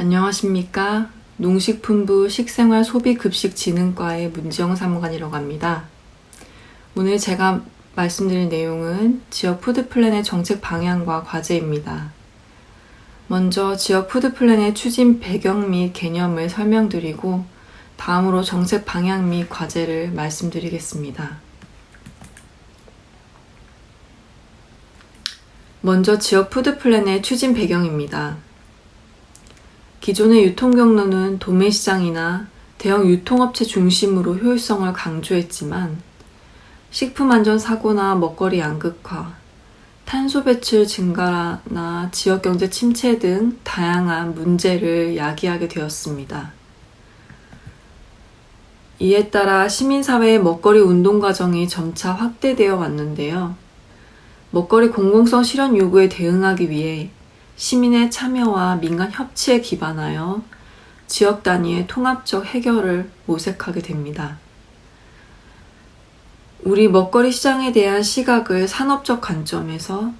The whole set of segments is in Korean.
안녕하십니까. 농식품부 식생활소비급식진흥과의 문지영 사무관이라고 합니다. 오늘 제가 말씀드릴 내용은 지역 푸드플랜의 정책 방향과 과제입니다. 먼저 지역 푸드플랜의 추진 배경 및 개념을 설명드리고 다음으로 정책 방향 및 과제를 말씀드리겠습니다. 먼저 지역 푸드플랜의 추진 배경입니다. 기존의 유통 경로는 도매시장이나 대형 유통업체 중심으로 효율성을 강조했지만 식품 안전 사고나 먹거리 양극화, 탄소 배출 증가나 지역 경제 침체 등 다양한 문제를 야기하게 되었습니다. 이에 따라 시민사회의 먹거리 운동 과정이 점차 확대되어 왔는데요. 먹거리 공공성 실현 요구에 대응하기 위해 시민의 참여와 민간 협치에 기반하여 지역 단위의 통합적 해결을 모색하게 됩니다. 우리 먹거리 시장에 대한 시각을 산업적 관점에서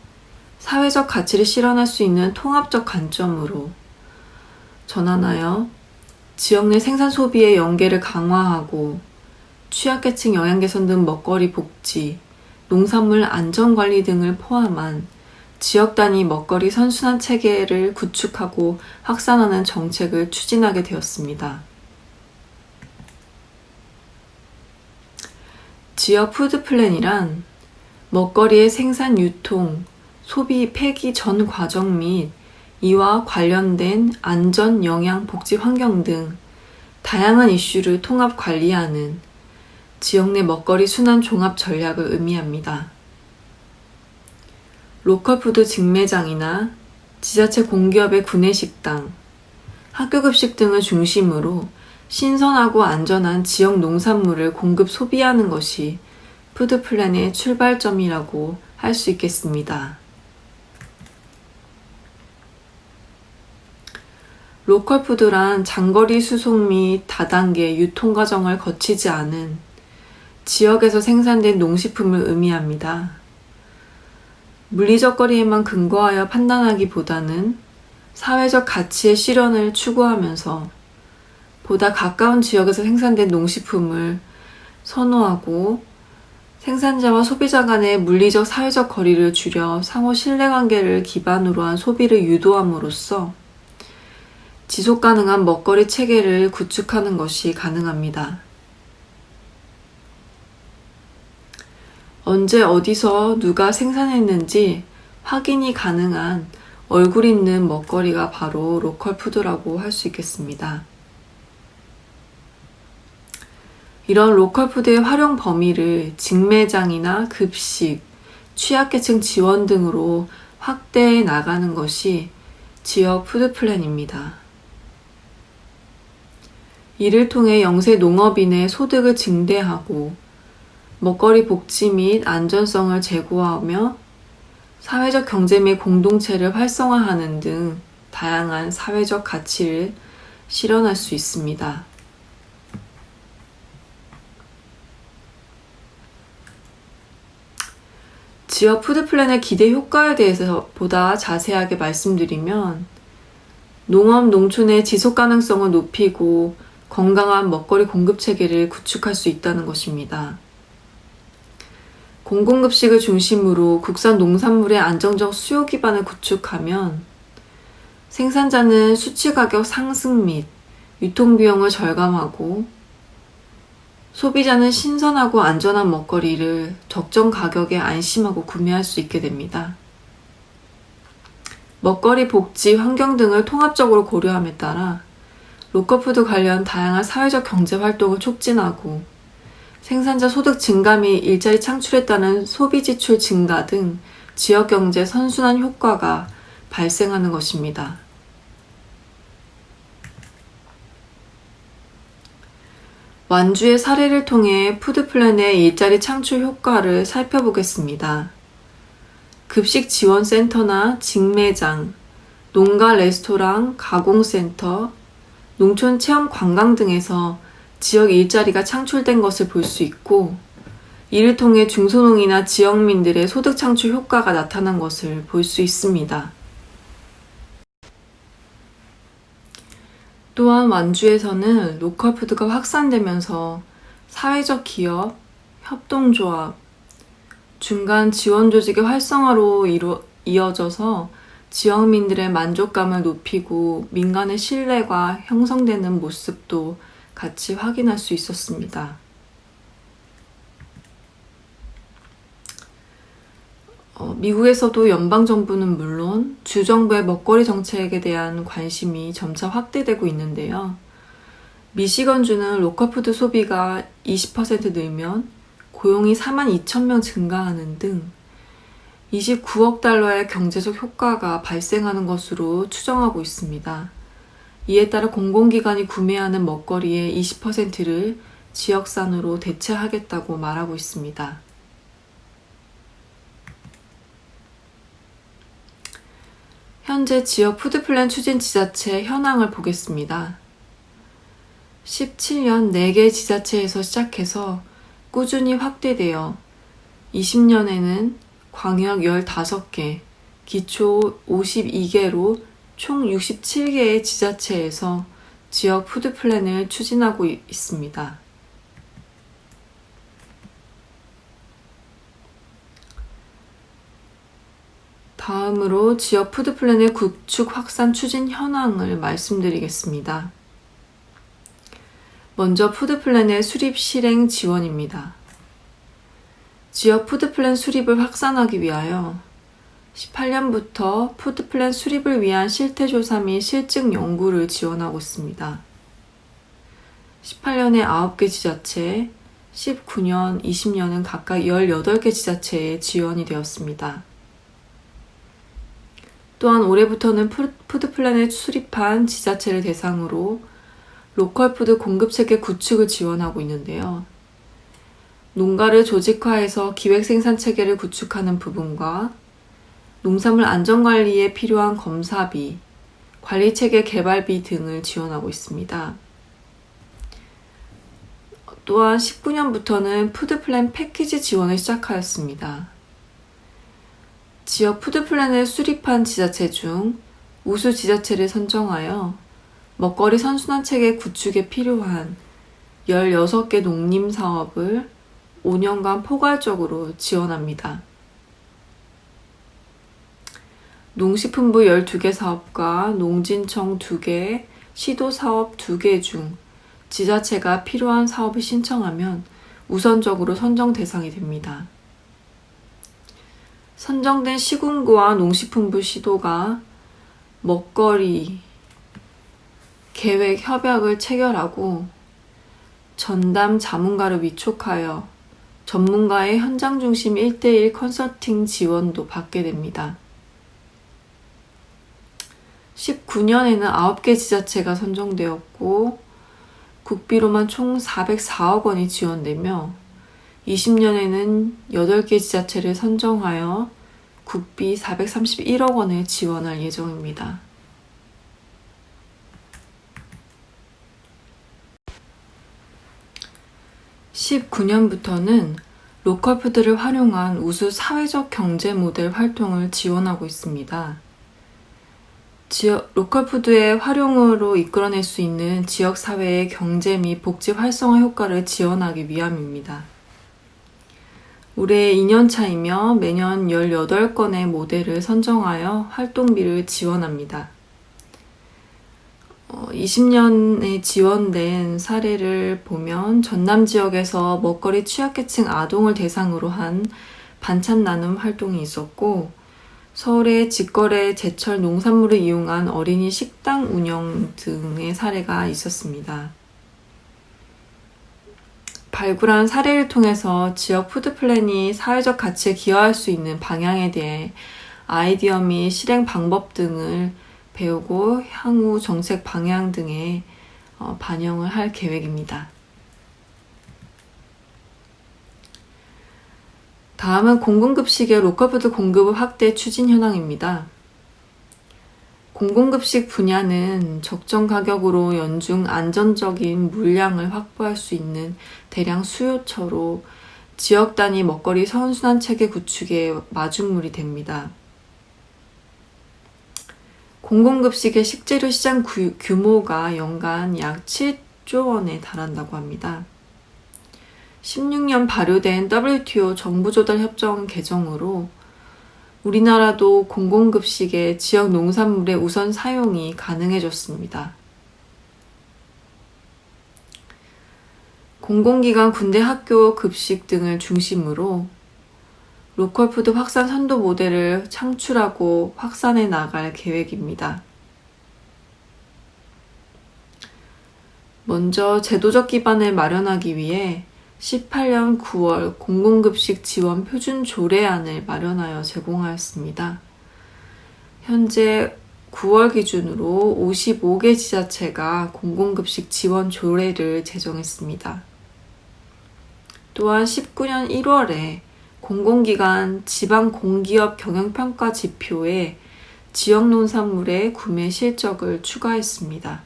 사회적 가치를 실현할 수 있는 통합적 관점으로 전환하여 지역 내 생산 소비의 연계를 강화하고 취약계층 영양 개선 등 먹거리 복지, 농산물 안전관리 등을 포함한 지역 단위 먹거리 선순환 체계를 구축하고 확산하는 정책을 추진하게 되었습니다. 지역 푸드플랜이란 먹거리의 생산, 유통, 소비, 폐기 전 과정 및 이와 관련된 안전, 영양, 복지, 환경 등 다양한 이슈를 통합 관리하는 지역 내 먹거리 순환 종합 전략을 의미합니다. 로컬푸드 직매장이나 지자체 공기업의 구내식당, 학교급식 등을 중심으로 신선하고 안전한 지역 농산물을 공급 소비하는 것이 푸드플랜의 출발점이라고 할 수 있겠습니다. 로컬푸드란 장거리 수송 및 다단계 유통 과정을 거치지 않은 지역에서 생산된 농식품을 의미합니다. 물리적 거리에만 근거하여 판단하기보다는 사회적 가치의 실현을 추구하면서 보다 가까운 지역에서 생산된 농식품을 선호하고 생산자와 소비자 간의 물리적 사회적 거리를 줄여 상호 신뢰관계를 기반으로 한 소비를 유도함으로써 지속 가능한 먹거리 체계를 구축하는 것이 가능합니다. 언제 어디서 누가 생산했는지 확인이 가능한 얼굴 있는 먹거리가 바로 로컬푸드라고 할 수 있겠습니다. 이런 로컬푸드의 활용 범위를 직매장이나 급식, 취약계층 지원 등으로 확대해 나가는 것이 지역 푸드플랜입니다. 이를 통해 영세 농업인의 소득을 증대하고 먹거리 복지 및 안전성을 제고하며 사회적 경제 및 공동체를 활성화하는 등 다양한 사회적 가치를 실현할 수 있습니다. 지역 푸드플랜의 기대 효과에 대해서 보다 자세하게 말씀드리면 농업, 농촌의 지속 가능성을 높이고 건강한 먹거리 공급 체계를 구축할 수 있다는 것입니다. 공공급식을 중심으로 국산 농산물의 안정적 수요 기반을 구축하면 생산자는 수치 가격 상승 및 유통비용을 절감하고 소비자는 신선하고 안전한 먹거리를 적정 가격에 안심하고 구매할 수 있게 됩니다. 먹거리 복지, 환경 등을 통합적으로 고려함에 따라 로컬푸드 관련 다양한 사회적 경제 활동을 촉진하고 생산자 소득 증가 및 일자리 창출에 따른 소비 지출 증가 등 지역 경제 선순환 효과가 발생하는 것입니다. 완주의 사례를 통해 푸드플랜의 일자리 창출 효과를 살펴보겠습니다. 급식 지원센터나 직매장, 농가 레스토랑, 가공센터, 농촌 체험 관광 등에서 지역 일자리가 창출된 것을 볼 수 있고 이를 통해 중소농이나 지역민들의 소득 창출 효과가 나타난 것을 볼 수 있습니다. 또한 완주에서는 로컬푸드가 확산되면서 사회적 기업, 협동조합, 중간 지원 조직의 활성화로 이어져서 지역민들의 만족감을 높이고 민간의 신뢰가 형성되는 모습도 같이 확인할 수 있었습니다. 미국에서도 연방정부는 물론 주정부의 먹거리 정책에 대한 관심이 점차 확대되고 있는데요. 미시건주는 로컬푸드 소비가 20% 늘면 고용이 42,000명 증가하는 등 29억 달러의 경제적 효과가 발생하는 것으로 추정하고 있습니다. 이에 따라 공공기관이 구매하는 먹거리의 20%를 지역산으로 대체하겠다고 말하고 있습니다. 현재 지역 푸드플랜 추진 지자체 현황을 보겠습니다. 17년 4개 지자체에서 시작해서 꾸준히 확대되어 20년에는 광역 15개, 기초 52개로 총 67개의 지자체에서 지역 푸드플랜을 추진하고 있습니다. 다음으로 지역 푸드플랜의 구축 확산 추진 현황을 말씀드리겠습니다. 먼저 푸드플랜의 수립 실행 지원입니다. 지역 푸드플랜 수립을 확산하기 위하여 18년부터 푸드플랜 수립을 위한 실태조사 및 실증 연구를 지원하고 있습니다. 18년에 9개 지자체, 19년, 20년은 각각 18개 지자체에 지원이 되었습니다. 또한 올해부터는 푸드플랜을 수립한 지자체를 대상으로 로컬푸드 공급체계 구축을 지원하고 있는데요. 농가를 조직화해서 기획생산체계를 구축하는 부분과 농산물 안전관리에 필요한 검사비, 관리체계 개발비 등을 지원하고 있습니다. 또한 19년부터는 푸드플랜 패키지 지원을 시작하였습니다. 지역 푸드플랜을 수립한 지자체 중 우수 지자체를 선정하여 먹거리 선순환체계 구축에 필요한 16개 농림사업을 5년간 포괄적으로 지원합니다. 농식품부 12개 사업과 농진청 2개, 시도사업 2개 중 지자체가 필요한 사업을 신청하면 우선적으로 선정 대상이 됩니다. 선정된 시군구와 농식품부 시도가 먹거리 계획 협약을 체결하고 전담 자문가를 위촉하여 전문가의 현장 중심 1:1 컨설팅 지원도 받게 됩니다. 19년에는 9개 지자체가 선정되었고 국비로만 총 404억 원이 지원되며 20년에는 8개 지자체를 선정하여 국비 431억 원을 지원할 예정입니다. (19년부터는) 로컬푸드를 활용한 우수 사회적 경제 모델 활동을 지원하고 있습니다. 로컬푸드의 활용으로 이끌어낼 수 있는 지역사회의 경제 및 복지 활성화 효과를 지원하기 위함입니다. 올해 2년차이며 매년 18건의 모델을 선정하여 활동비를 지원합니다. 20년에 지원된 사례를 보면 전남 지역에서 먹거리 취약계층 아동을 대상으로 한 반찬 나눔 활동이 있었고 서울의 직거래 제철 농산물을 이용한 어린이 식당 운영 등의 사례가 있었습니다. 발굴한 사례를 통해서 지역 푸드플랜이 사회적 가치에 기여할 수 있는 방향에 대해 아이디어 및 실행 방법 등을 배우고 향후 정책 방향 등에 반영을 할 계획입니다. 다음은 공공급식의 로컬푸드 공급 확대 추진 현황입니다. 공공급식 분야는 적정 가격으로 연중 안전적인 물량을 확보할 수 있는 대량 수요처로 지역 단위 먹거리 선순환 체계 구축의 마중물이 됩니다. 공공급식의 식재료 시장 규모가 연간 약 7조 원에 달한다고 합니다. 16년 발효된 WTO 정부조달협정 개정으로 우리나라도 공공급식의 지역 농산물의 우선 사용이 가능해졌습니다. 공공기관, 군대, 학교 급식 등을 중심으로 로컬푸드 확산 선도 모델을 창출하고 확산해 나갈 계획입니다. 먼저 제도적 기반을 마련하기 위해 18년 9월 공공급식 지원 표준 조례안을 마련하여 제공하였습니다. 현재 9월 기준으로 55개 지자체가 공공급식 지원 조례를 제정했습니다. 또한 19년 1월에 공공기관 지방공기업 경영평가 지표에 지역 농산물의 구매 실적을 추가했습니다.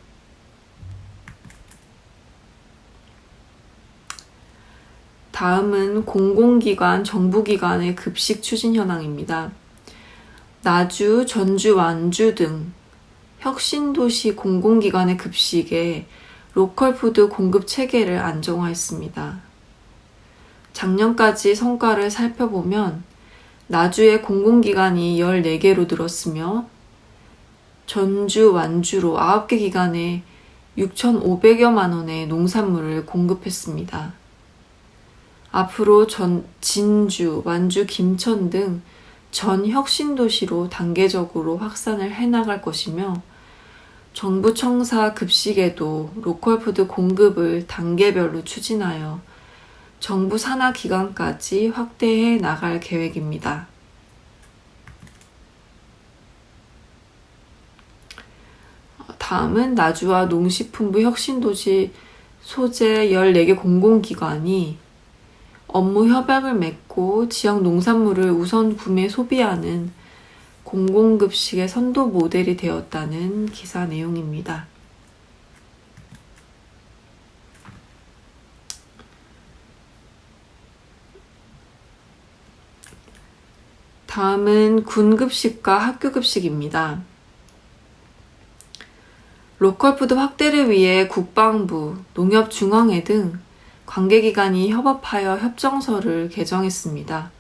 다음은 공공기관, 정부기관의 급식 추진 현황입니다. 나주, 전주, 완주 등 혁신도시 공공기관의 급식에 로컬푸드 공급 체계를 안정화했습니다. 작년까지 성과를 살펴보면 나주의 공공기관이 14개로 늘었으며 전주, 완주로 9개 기관에 6,500여만 원의 농산물을 공급했습니다. 앞으로 진주, 완주, 김천 등 전 혁신도시로 단계적으로 확산을 해나갈 것이며 정부 청사 급식에도 로컬푸드 공급을 단계별로 추진하여 정부 산하 기관까지 확대해 나갈 계획입니다. 다음은 나주와 농식품부 혁신도시 소재 14개 공공기관이 업무 협약을 맺고 지역 농산물을 우선 구매 소비하는 공공급식의 선도 모델이 되었다는 기사 내용입니다. 다음은 군급식과 학교급식입니다. 로컬푸드 확대를 위해 국방부, 농협중앙회 등 관계기관이 협업하여 협정서를 개정했습니다.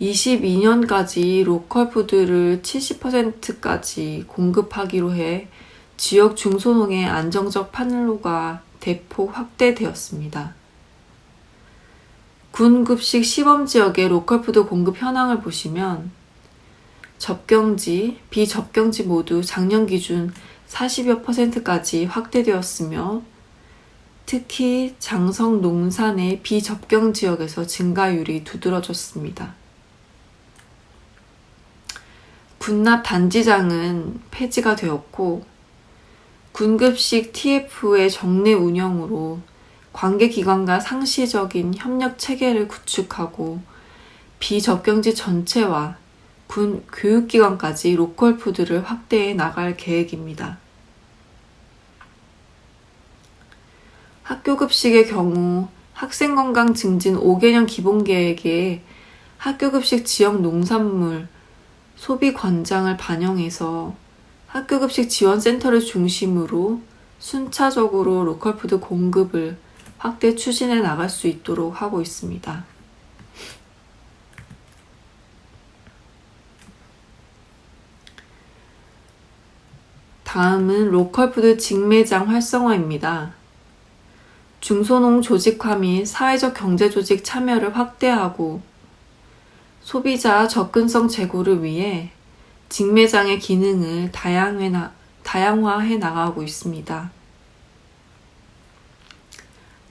22년까지 로컬푸드를 70%까지 공급하기로 해 지역 중소농의 안정적 판로가 대폭 확대되었습니다. 군급식 시범지역의 로컬푸드 공급 현황을 보시면 접경지, 비접경지 모두 작년 기준 40여 %까지 확대되었으며 특히 장성 농산의 비접경 지역에서 증가율이 두드러졌습니다. 군납 단지장은 폐지가 되었고 군급식 TF의 정례 운영으로 관계기관과 상시적인 협력 체계를 구축하고 비접경지 전체와 군 교육기관까지 로컬푸드를 확대해 나갈 계획입니다. 학교급식의 경우 학생건강 증진 5개년 기본계획에 학교급식 지역 농산물 소비 권장을 반영해서 학교급식 지원센터를 중심으로 순차적으로 로컬푸드 공급을 확대 추진해 나갈 수 있도록 하고 있습니다. 다음은 로컬푸드 직매장 활성화입니다. 중소농 조직화 및 사회적 경제조직 참여를 확대하고 소비자 접근성 제고를 위해 직매장의 기능을 다양화해 나가고 있습니다.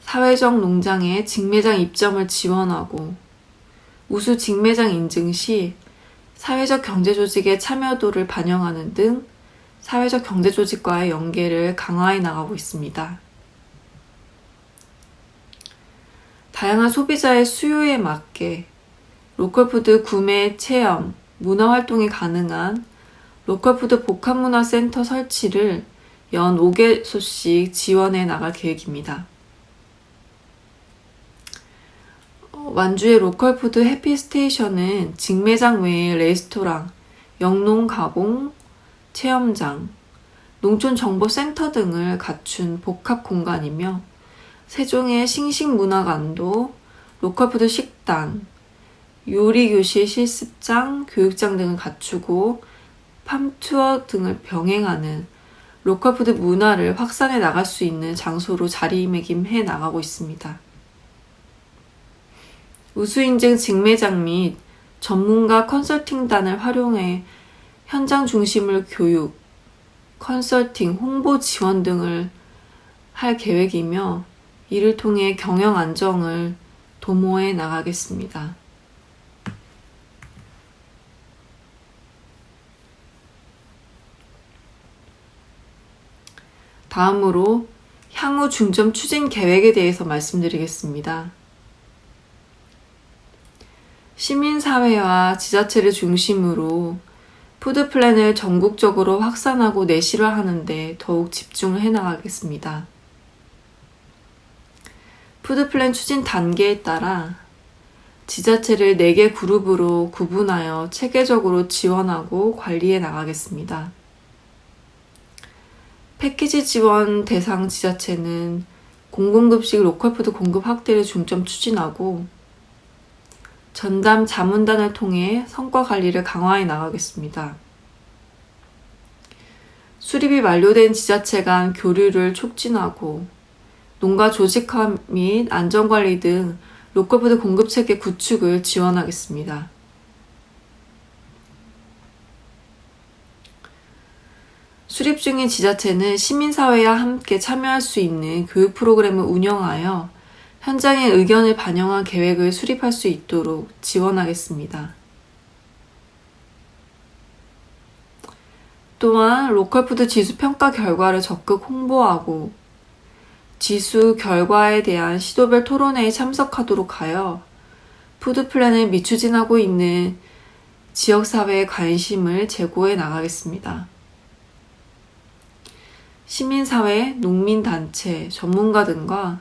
사회적 농장의 직매장 입점을 지원하고 우수 직매장 인증 시 사회적 경제조직의 참여도를 반영하는 등 사회적 경제조직과의 연계를 강화해 나가고 있습니다. 다양한 소비자의 수요에 맞게 로컬푸드 구매, 체험, 문화활동이 가능한 로컬푸드 복합문화센터 설치를 연 5개소씩 지원해 나갈 계획입니다. 완주의 로컬푸드 해피스테이션은 직매장 외에 레스토랑, 영농 가공, 체험장, 농촌정보센터 등을 갖춘 복합 공간이며 세종의 싱싱문화관도 로컬푸드 식당, 요리교실 실습장, 교육장 등을 갖추고 팜투어 등을 병행하는 로컬푸드 문화를 확산해 나갈 수 있는 장소로 자리매김해 나가고 있습니다. 우수인증 직매장 및 전문가 컨설팅단을 활용해 현장 중심을 교육, 컨설팅, 홍보 지원 등을 할 계획이며 이를 통해 경영 안정을 도모해 나가겠습니다. 다음으로 향후 중점 추진 계획에 대해서 말씀드리겠습니다. 시민사회와 지자체를 중심으로 푸드플랜을 전국적으로 확산하고 내실화하는 데 더욱 집중을 해나가겠습니다. 푸드플랜 추진 단계에 따라 지자체를 4개 그룹으로 구분하여 체계적으로 지원하고 관리해 나가겠습니다. 패키지 지원 대상 지자체는 공공급식 로컬푸드 공급 확대를 중점 추진하고 전담 자문단을 통해 성과 관리를 강화해 나가겠습니다. 수립이 완료된 지자체 간 교류를 촉진하고 농가 조직화 및 안전관리 등 로컬푸드 공급체계 구축을 지원하겠습니다. 수립 중인 지자체는 시민사회와 함께 참여할 수 있는 교육 프로그램을 운영하여 현장의 의견을 반영한 계획을 수립할 수 있도록 지원하겠습니다. 또한 로컬푸드 지수 평가 결과를 적극 홍보하고 지수 결과에 대한 시도별 토론회에 참석하도록 하여 푸드플랜을 미추진하고 있는 지역사회의 관심을 제고해 나가겠습니다. 시민사회, 농민단체, 전문가 등과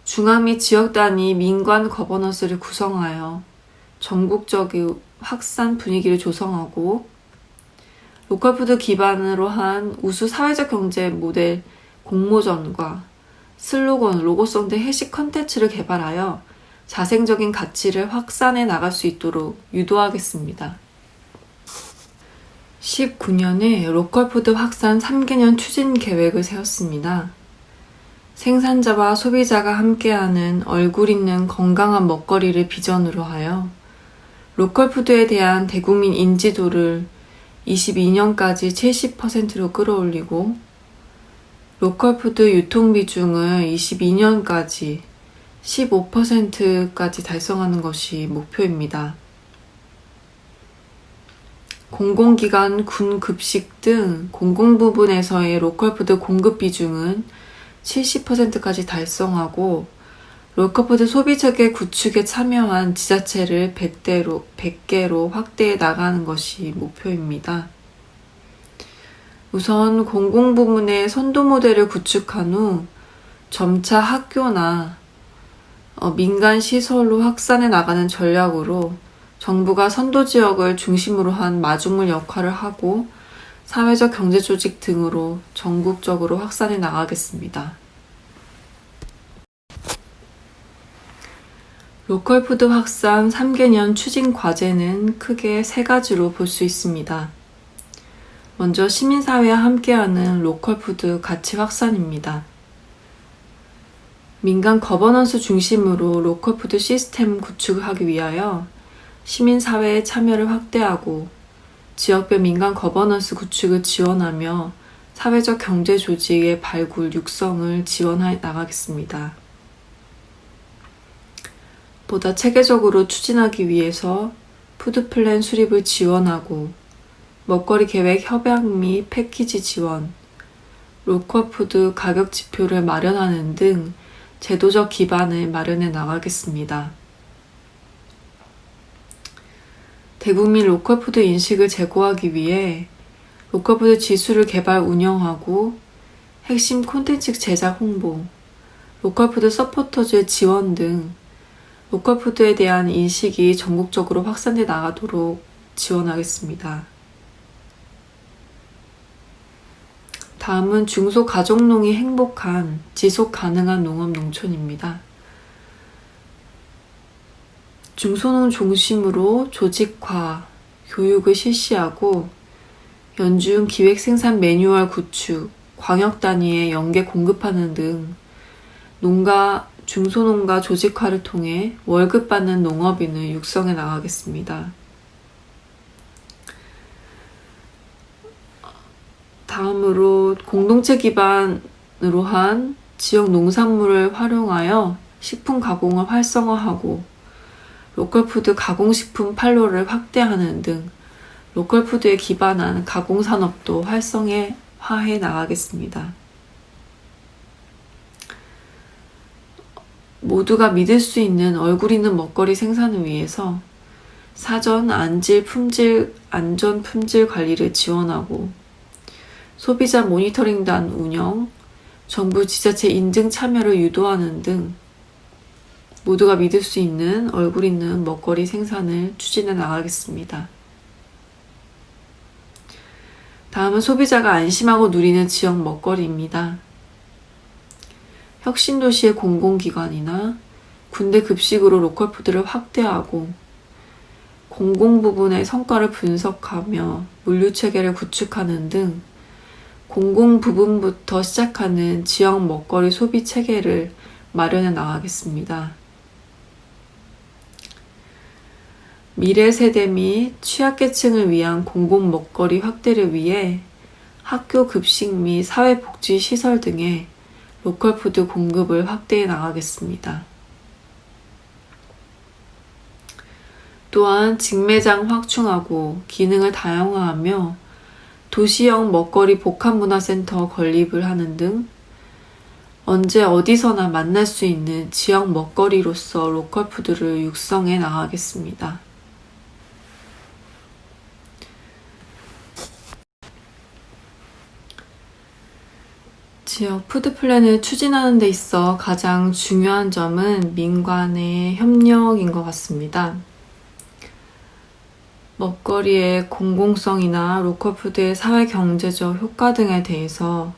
중앙 및 지역 단위 민관 거버넌스를 구성하여 전국적인 확산 분위기를 조성하고 로컬푸드 기반으로 한 우수 사회적 경제 모델 공모전과 슬로건, 로고송 등 해시 컨텐츠를 개발하여 자생적인 가치를 확산해 나갈 수 있도록 유도하겠습니다. 19년에 로컬푸드 확산 3개년 추진 계획을 세웠습니다. 생산자와 소비자가 함께하는 얼굴 있는 건강한 먹거리를 비전으로 하여 로컬푸드에 대한 대국민 인지도를 22년까지 70%로 끌어올리고 로컬푸드 유통 비중을 22년까지 15%까지 달성하는 것이 목표입니다. 공공기관, 군급식 등 공공부문에서의 로컬푸드 공급 비중은 70%까지 달성하고 로컬푸드 소비체계 구축에 참여한 지자체를 100개로 확대해 나가는 것이 목표입니다. 우선 공공부문의 선도 모델을 구축한 후 점차 학교나 민간 시설로 확산해 나가는 전략으로 정부가 선도 지역을 중심으로 한 마중물 역할을 하고 사회적 경제 조직 등으로 전국적으로 확산해 나가겠습니다. 로컬푸드 확산 3개년 추진 과제는 크게 3가지로 볼 수 있습니다. 먼저 시민사회와 함께하는 로컬푸드 가치 확산입니다. 민간 거버넌스 중심으로 로컬푸드 시스템 구축을 하기 위하여 시민사회의 참여를 확대하고 지역별 민간 거버넌스 구축을 지원하며 사회적 경제 조직의 발굴, 육성을 지원해 나가겠습니다. 보다 체계적으로 추진하기 위해서 푸드플랜 수립을 지원하고 먹거리 계획 협약 및 패키지 지원, 로컬푸드 가격 지표를 마련하는 등 제도적 기반을 마련해 나가겠습니다. 대국민 로컬푸드 인식을 제고하기 위해 로컬푸드 지수를 개발 운영하고 핵심 콘텐츠 제작 홍보, 로컬푸드 서포터즈의 지원 등 로컬푸드에 대한 인식이 전국적으로 확산돼 나가도록 지원하겠습니다. 다음은 중소가족농이 행복한 지속 가능한 농업 농촌입니다. 중소농 중심으로 조직화, 교육을 실시하고 연중 기획 생산 매뉴얼 구축, 광역 단위의 연계 공급하는 등 중소농가 조직화를 통해 월급 받는 농업인을 육성해 나가겠습니다. 다음으로 공동체 기반으로 한 지역 농산물을 활용하여 식품 가공을 활성화하고 로컬푸드 가공식품 판로를 확대하는 등 로컬푸드에 기반한 가공산업도 활성화해 나가겠습니다. 모두가 믿을 수 있는 얼굴 있는 먹거리 생산을 위해서 사전 안전 품질 관리를 지원하고 소비자 모니터링단 운영, 정부 지자체 인증 참여를 유도하는 등 모두가 믿을 수 있는 얼굴 있는 먹거리 생산을 추진해 나가겠습니다. 다음은 소비자가 안심하고 누리는 지역 먹거리입니다. 혁신도시의 공공기관이나 군대 급식으로 로컬푸드를 확대하고 공공부분의 성과를 분석하며 물류체계를 구축하는 등 공공부분부터 시작하는 지역 먹거리 소비 체계를 마련해 나가겠습니다. 미래 세대 및 취약계층을 위한 공공 먹거리 확대를 위해 학교 급식 및 사회복지시설 등의 로컬푸드 공급을 확대해 나가겠습니다. 또한 직매장 확충하고 기능을 다양화하며 도시형 먹거리 복합문화센터 건립을 하는 등 언제 어디서나 만날 수 있는 지역 먹거리로서 로컬푸드를 육성해 나가겠습니다. 지역 푸드플랜을 추진하는 데 있어 가장 중요한 점은 민간의 협력인 것 같습니다. 먹거리의 공공성이나 로컬푸드의 사회경제적 효과 등에 대해서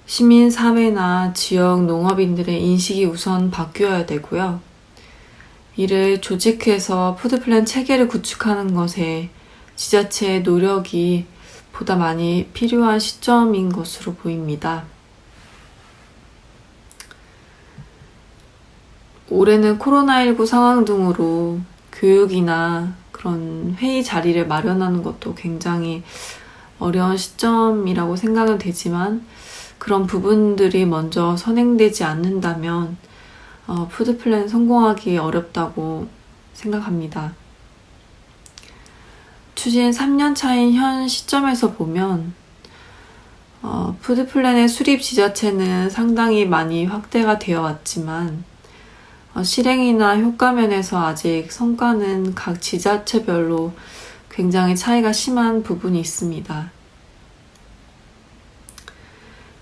시민사회나 지역 농업인들의 인식이 우선 바뀌어야 되고요. 이를 조직해서 푸드플랜 체계를 구축하는 것에 지자체의 노력이 보다 많이 필요한 시점인 것으로 보입니다. 올해는 코로나19 상황 등으로 교육이나 그런 회의 자리를 마련하는 것도 굉장히 어려운 시점이라고 생각은 되지만 그런 부분들이 먼저 선행되지 않는다면 푸드플랜 성공하기 어렵다고 생각합니다. 추진 3년 차인 현 시점에서 보면 푸드플랜의 수립 지자체는 상당히 많이 확대가 되어 왔지만 실행이나 효과 면에서 아직 성과는 각 지자체별로 굉장히 차이가 심한 부분이 있습니다.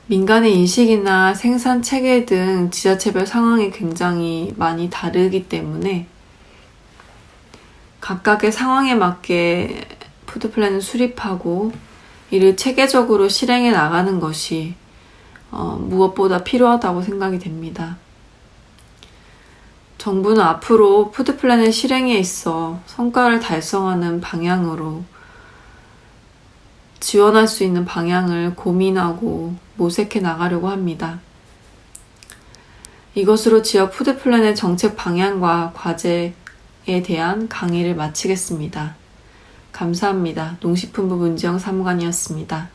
민간의 인식이나 생산 체계 등 지자체별 상황이 굉장히 많이 다르기 때문에 각각의 상황에 맞게 푸드플랜을 수립하고 이를 체계적으로 실행해 나가는 것이 무엇보다 필요하다고 생각이 됩니다. 정부는 앞으로 푸드플랜의 실행에 있어 성과를 달성하는 방향으로 지원할 수 있는 방향을 고민하고 모색해 나가려고 합니다. 이것으로 지역 푸드플랜의 정책 방향과 과제에 대한 강의를 마치겠습니다. 감사합니다. 농식품부 문지영 사무관이었습니다.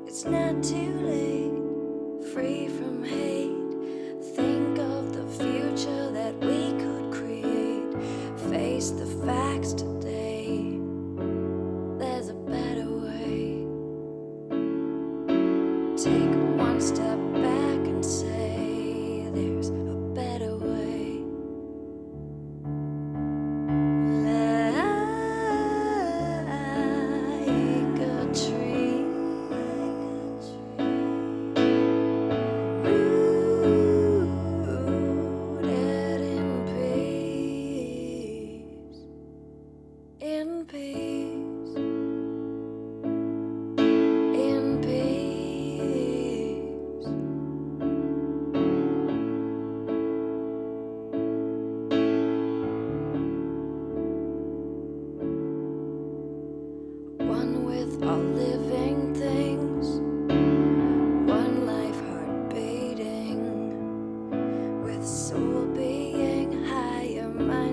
It's not too late, free from hate. Think of the future that we could create. Face the facts today. There's a better way. Take one step back and say there's a better way.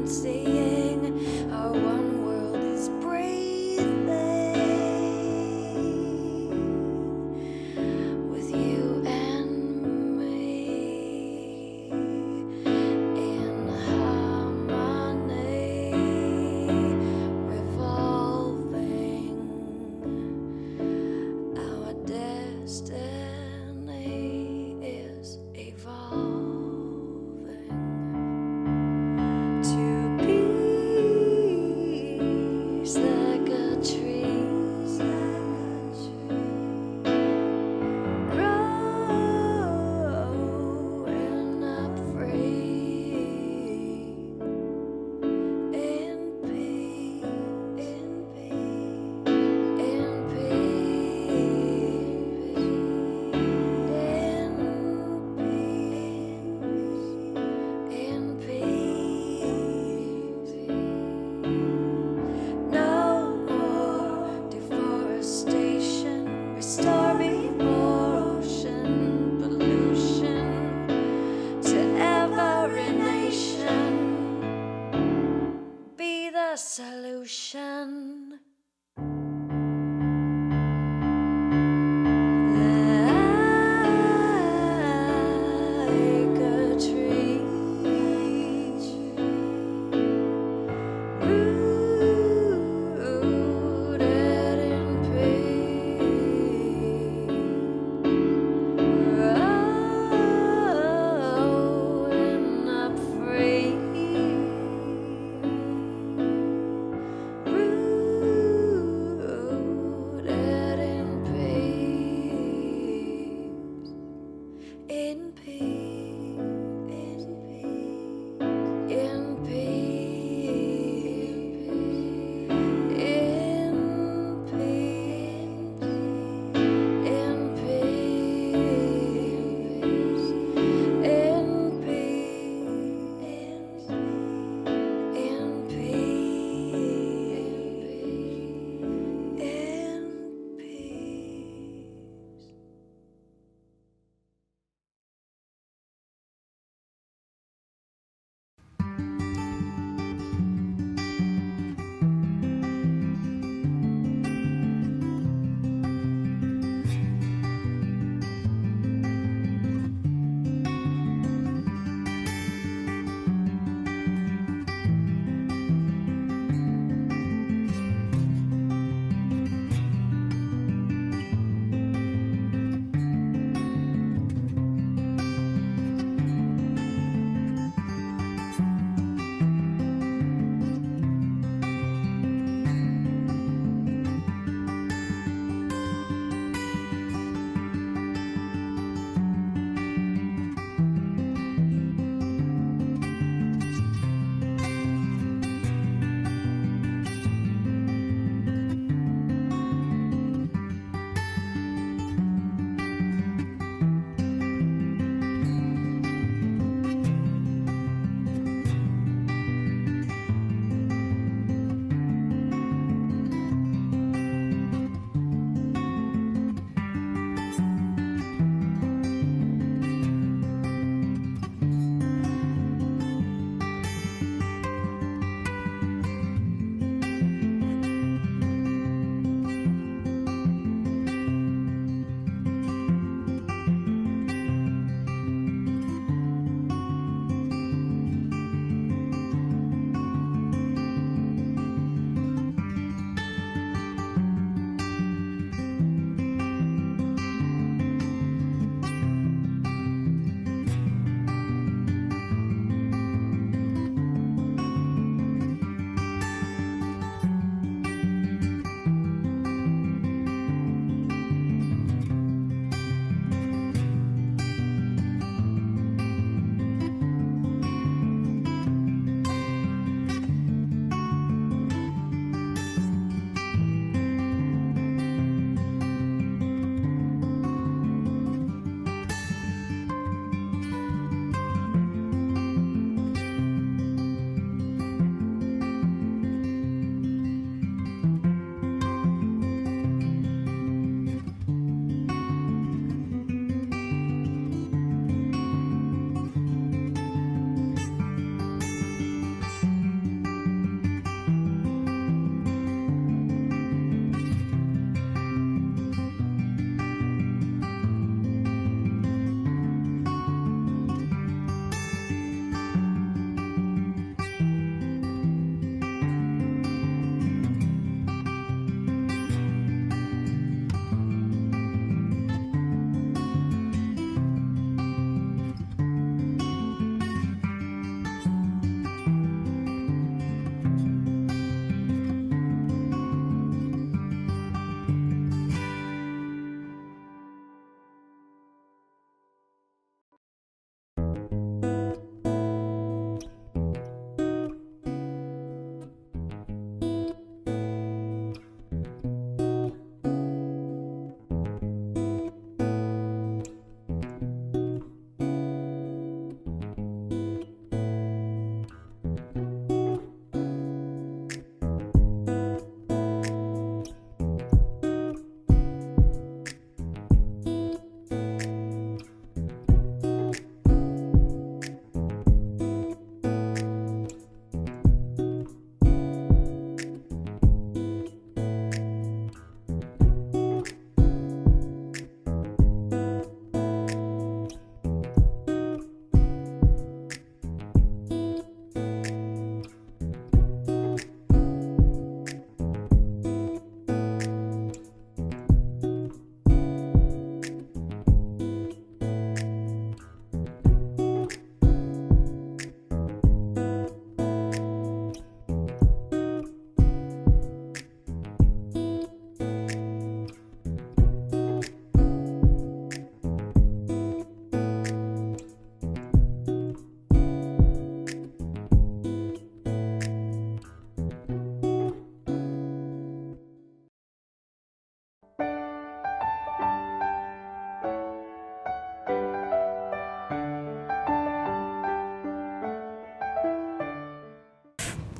and seeing our one world is breathing with you and me in harmony, revolving. Our destiny is evolving to peace like a tree, growing up free in peace, in peace, in peace, in peace. No more deforestation, restore before ocean pollution to every nation. Be the solution. Like a tree, rooted in peace, growing up free, rooted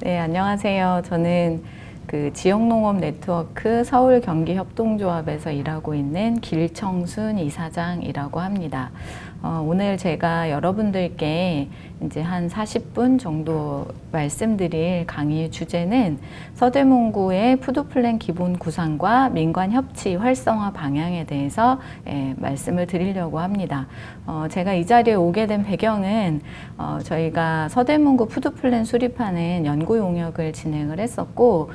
네, 안녕하세요. 저는 그 지역농업 네트워크 서울 경기 협동조합에서 일하고 있는 길청순 이사장이라고 합니다. 오늘 제가 여러분들께 이제 한 40분 정도 말씀드릴 강의 주제는 서대문구의 푸드플랜 기본 구상과 민관 협치 활성화 방향에 대해서 말씀을 드리려고 합니다. 제가 이 자리에 오게 된 배경은 저희가 서대문구 푸드플랜 수립하는 연구 용역을 진행을 했었고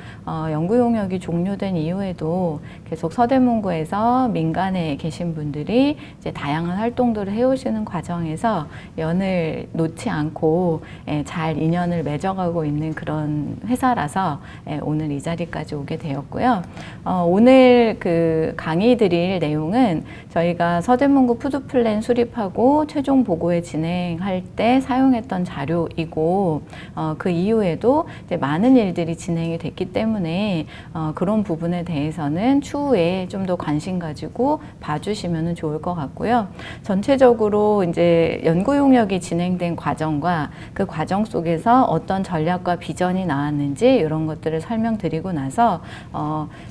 연구 용역이 종료된 이후에도 계속 서대문구에서 민간에 계신 분들이 이제 다양한 활동들을 해오시는 과정에서 연을 놓지 않고 잘 인연을 맺어가고 있는 그런 회사라서 오늘 이 자리까지 오게 되었고요. 오늘 그 강의 드릴 내용은 저희가 서대문구 푸드플랜 수립하고 최종 보고회 진행할 때 사용했던 자료이고 그 이후에도 이제 많은 일들이 진행이 됐기 때문에 그런 부분에 대해서는 추후에 좀 더 관심 가지고 봐주시면 좋을 것 같고요. 전체적으로 이제 연구 용역이 진행된 과정과 그 과정 속에서 어떤 전략과 비전이 나왔는지 이런 것들을 설명드리고 나서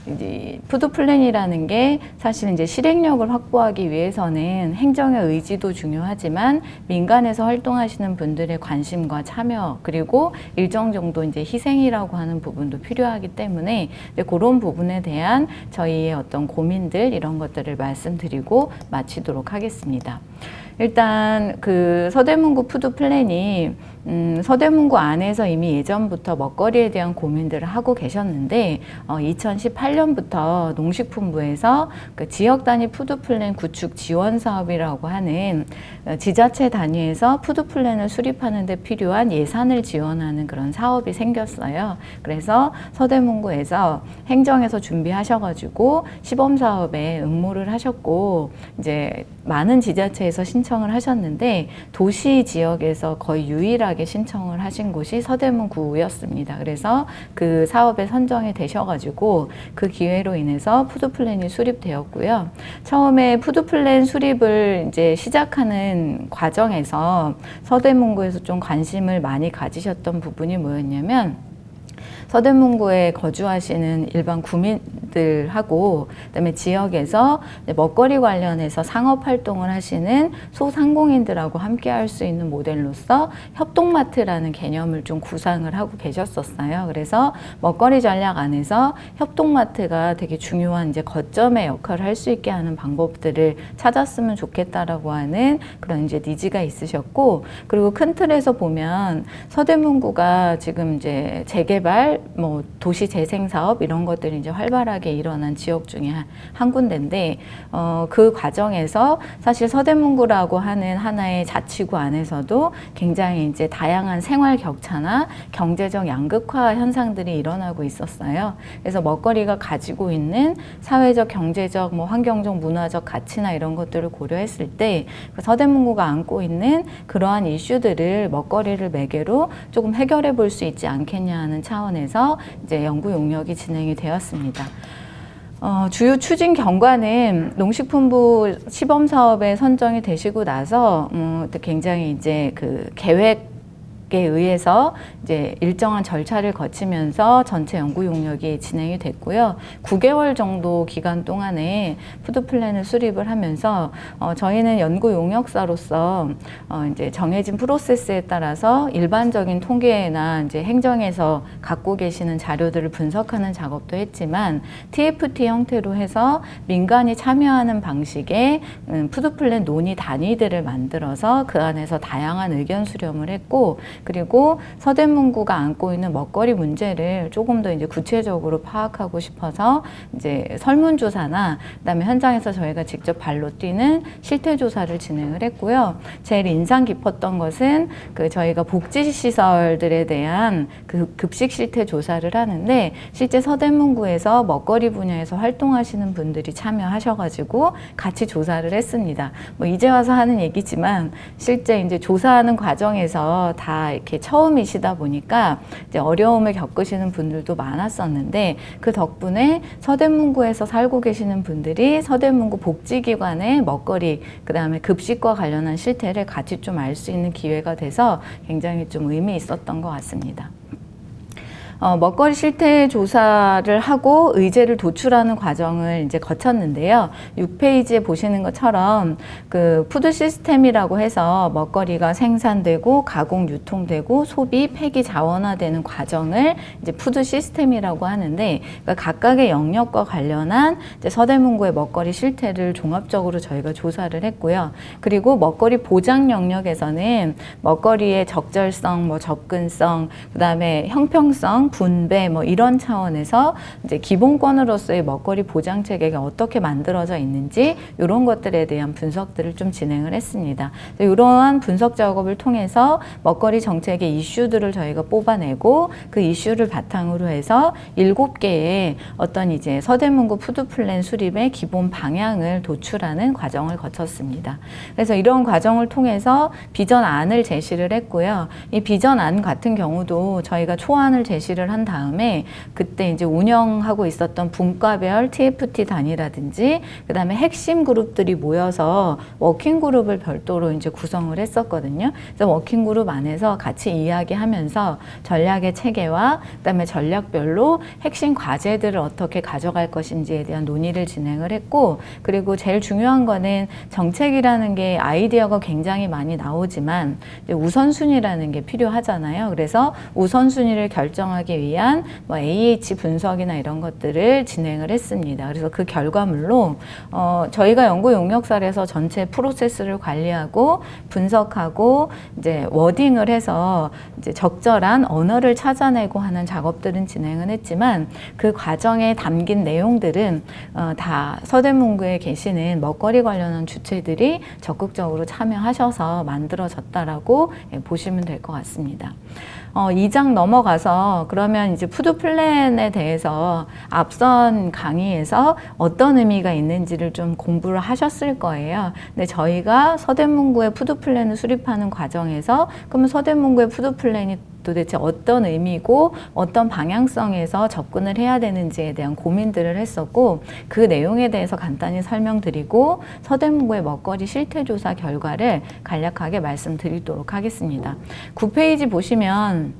이제 푸드 플랜이라는 게 사실 이제 실행력을 확보하기 위해서는 행정의 의지도 중요하지만 민간에서 활동하시는 분들의 관심과 참여 그리고 일정 정도 이제 희생이라고 하는 부분도 필요하기 때문에 이제 그런 부분에 대한 저희의 어떤 고민들 이런 것들을 말씀드리고 마치도록 하겠습니다. 일단 그 서대문구 푸드 플랜이 서대문구 안에서 이미 예전부터 먹거리에 대한 고민들을 하고 계셨는데 2018년부터 농식품부에서 그 지역 단위 푸드 플랜 구축 지원 사업이라고 하는 지자체 단위에서 푸드 플랜을 수립하는 데 필요한 예산을 지원하는 그런 사업이 생겼어요. 그래서 서대문구에서 행정에서 준비하셔가지고 시범 사업에 응모를 하셨고 이제 많은 지자체에서 신청을 하셨는데 도시 지역에서 거의 유일하게 신청을 하신 곳이 서대문구였습니다. 그래서 그 사업에 선정이 되셔가지고 그 기회로 인해서 푸드플랜이 수립되었고요. 처음에 푸드플랜 수립을 이제 시작하는 과정에서 서대문구에서 좀 관심을 많이 가지셨던 부분이 뭐였냐면 서대문구에 거주하시는 일반 구민들하고 그다음에 지역에서 먹거리 관련해서 상업 활동을 하시는 소상공인들하고 함께 할 수 있는 모델로서 협동마트라는 개념을 좀 구상을 하고 계셨었어요. 그래서 먹거리 전략 안에서 협동마트가 되게 중요한 이제 거점의 역할을 할 수 있게 하는 방법들을 찾았으면 좋겠다라고 하는 그런 이제 니즈가 있으셨고 그리고 큰 틀에서 보면 서대문구가 지금 이제 재개발 뭐 도시 재생 사업 이런 것들이 이제 활발하게 일어난 지역 중에 한 군데인데 그 과정에서 사실 서대문구라고 하는 하나의 자치구 안에서도 굉장히 이제 다양한 생활 격차나 경제적 양극화 현상들이 일어나고 있었어요. 그래서 먹거리가 가지고 있는 사회적, 경제적, 뭐 환경적, 문화적 가치나 이런 것들을 고려했을 때 그 서대문구가 안고 있는 그러한 이슈들을 먹거리를 매개로 조금 해결해 볼 수 있지 않겠냐 하는 차원에서 이제 연구 용역이 진행이 되었습니다. 주요 추진 경과는 농식품부 시범 사업에 선정이 되시고 나서 굉장히 이제 그 계획에 의해서 이제 일정한 절차를 거치면서 전체 연구 용역이 진행이 됐고요. 9개월 정도 기간 동안에 푸드 플랜을 수립을 하면서 저희는 연구 용역사로서 이제 정해진 프로세스에 따라서 일반적인 통계나 이제 행정에서 갖고 계시는 자료들을 분석하는 작업도 했지만 TFT 형태로 해서 민간이 참여하는 방식의 푸드 플랜 논의 단위들을 만들어서 그 안에서 다양한 의견 수렴을 했고 그리고 서대문구가 안고 있는 먹거리 문제를 조금 더 이제 구체적으로 파악하고 싶어서 이제 설문조사나 그다음에 현장에서 저희가 직접 발로 뛰는 실태조사를 진행을 했고요. 제일 인상 깊었던 것은 그 저희가 복지시설들에 대한 그 급식 실태 조사를 하는데 실제 서대문구에서 먹거리 분야에서 활동하시는 분들이 참여하셔가지고 같이 조사를 했습니다. 뭐 이제 와서 하는 얘기지만 실제 이제 조사하는 과정에서 다 이렇게 처음이시다 보니까 이제 어려움을 겪으시는 분들도 많았었는데 그 덕분에 서대문구에서 살고 계시는 분들이 서대문구 복지기관의 먹거리 그다음에 급식과 관련한 실태를 같이 좀 알 수 있는 기회가 돼서 굉장히 좀 의미 있었던 것 같습니다. 먹거리 실태 조사를 하고 의제를 도출하는 과정을 이제 거쳤는데요. 6페이지에 보시는 것처럼 그 푸드 시스템이라고 해서 먹거리가 생산되고 가공 유통되고 소비 폐기 자원화되는 과정을 이제 푸드 시스템이라고 하는데, 그러니까 각각의 영역과 관련한 이제 서대문구의 먹거리 실태를 종합적으로 저희가 조사를 했고요. 그리고 먹거리 보장 영역에서는 먹거리의 적절성, 뭐 접근성, 그다음에 형평성, 분배 뭐 이런 차원에서 이제 기본권으로서의 먹거리 보장 체계가 어떻게 만들어져 있는지 이런 것들에 대한 분석들을 좀 진행을 했습니다. 이러한 분석 작업을 통해서 먹거리 정책의 이슈들을 저희가 뽑아내고 그 이슈를 바탕으로 해서 7개의 어떤 이제 서대문구 푸드 플랜 수립의 기본 방향을 도출하는 과정을 거쳤습니다. 그래서 이런 과정을 통해서 비전안을 제시를 했고요. 이 비전안 같은 경우도 저희가 초안을 제시를 한 다음에 그때 이제 운영하고 있었던 분과별 TFT 단위라든지 그다음에 핵심 그룹들이 모여서 워킹 그룹을 별도로 이제 구성을 했었거든요. 그래서 워킹 그룹 안에서 같이 이야기하면서 전략의 체계와 그다음에 전략별로 핵심 과제들을 어떻게 가져갈 것인지에 대한 논의를 진행을 했고, 그리고 제일 중요한 거는 정책이라는 게 아이디어가 굉장히 많이 나오지만 이제 우선순위라는 게 필요하잖아요. 그래서 우선순위를 결정하기 위한 뭐 AH 분석이나 이런 것들을 진행을 했습니다. 그래서 그 결과물로 저희가 연구 용역사에서 전체 프로세스를 관리하고 분석하고 이제 워딩을 해서 이제 적절한 언어를 찾아내고 하는 작업들은 진행을 했지만 그 과정에 담긴 내용들은 다 서대문구에 계시는 먹거리 관련한 주체들이 적극적으로 참여하셔서 만들어졌다라고 보시면 될 것 같습니다. 2장 넘어가서 그러면 이제 푸드 플랜에 대해서 앞선 강의에서 어떤 의미가 있는지를 좀 공부를 하셨을 거예요. 근데 저희가 서대문구의 푸드 플랜을 수립하는 과정에서 그러면 서대문구의 푸드 플랜이 도대체 어떤 의미고 어떤 방향성에서 접근을 해야 되는지에 대한 고민들을 했었고, 그 내용에 대해서 간단히 설명드리고 서대문구의 먹거리 실태조사 결과를 간략하게 말씀드리도록 하겠습니다. 9페이지 보시면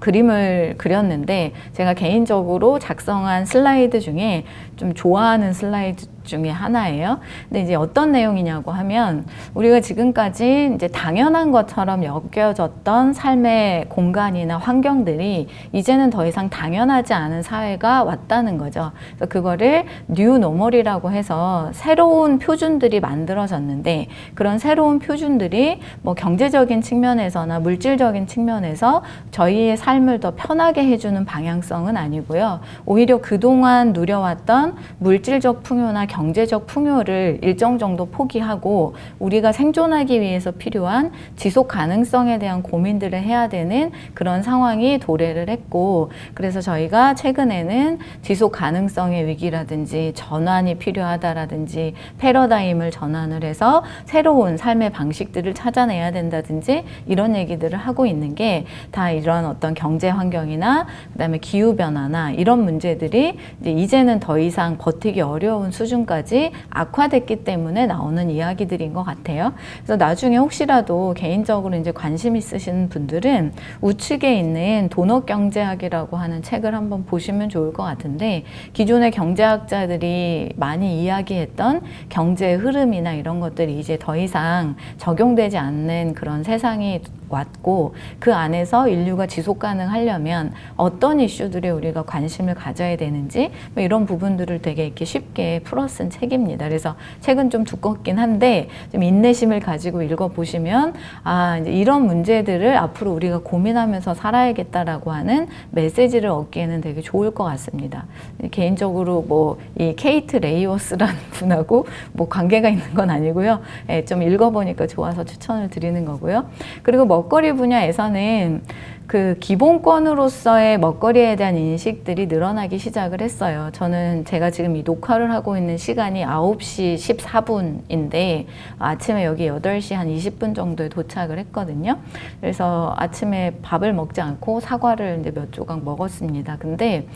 그림을 그렸는데 제가 개인적으로 작성한 슬라이드 중에 좀 좋아하는 슬라이드 중에 하나예요. 근데 이제 어떤 내용이냐고 하면 우리가 지금까지 이제 당연한 것처럼 여겨졌던 삶의 공간이나 환경들이 이제는 더 이상 당연하지 않은 사회가 왔다는 거죠. 그래서 그거를 뉴 노멀이라고 해서 새로운 표준들이 만들어졌는데, 그런 새로운 표준들이 뭐 경제적인 측면에서나 물질적인 측면에서 저희의 삶을 더 편하게 해주는 방향성은 아니고요. 오히려 그동안 누려왔던 물질적 풍요나 경제적 풍요를 일정 정도 포기하고 우리가 생존하기 위해서 필요한 지속 가능성에 대한 고민들을 해야 되는 그런 상황이 도래를 했고, 그래서 저희가 최근에는 지속 가능성의 위기라든지 전환이 필요하다라든지 패러다임을 전환을 해서 새로운 삶의 방식들을 찾아내야 된다든지 이런 얘기들을 하고 있는 게 다 이런 어떤 경제 환경이나 그다음에 기후 변화나 이런 문제들이 이제는 더 이상 버티기 어려운 수준까지 악화됐기 때문에 나오는 이야기들인 것 같아요. 그래서 나중에 혹시라도 개인적으로 이제 관심 있으신 분들은 우측에 있는 도넛 경제학이라고 하는 책을 한번 보시면 좋을 것 같은데, 기존의 경제학자들이 많이 이야기했던 경제의 흐름이나 이런 것들이 이제 더 이상 적용되지 않는 그런 세상이 왔고, 그 안에서 인류가 지속 가능하려면 어떤 이슈들에 우리가 관심을 가져야 되는지 뭐 이런 부분들을 되게 이렇게 쉽게 풀어쓴 책입니다. 그래서 책은 좀 두껍긴 한데 좀 인내심을 가지고 읽어보시면 이제 이런 문제들을 앞으로 우리가 고민하면서 살아야겠다라고 하는 메시지를 얻기에는 되게 좋을 것 같습니다. 개인적으로 뭐 이 케이트 레이워스라는 분하고 뭐 관계가 있는 건 아니고요. 좀 읽어보니까 좋아서 추천을 드리는 거고요. 그리고 먹거리 분야에서는 그 기본권으로서의 먹거리에 대한 인식들이 늘어나기 시작을 했어요. 제가 지금 이 녹화를 하고 있는 시간이 9시 14분인데 아침에 여기 8시 한 20분 정도에 도착을 했거든요. 그래서 아침에 밥을 먹지 않고 사과를 이제 몇 조각 먹었습니다. 근데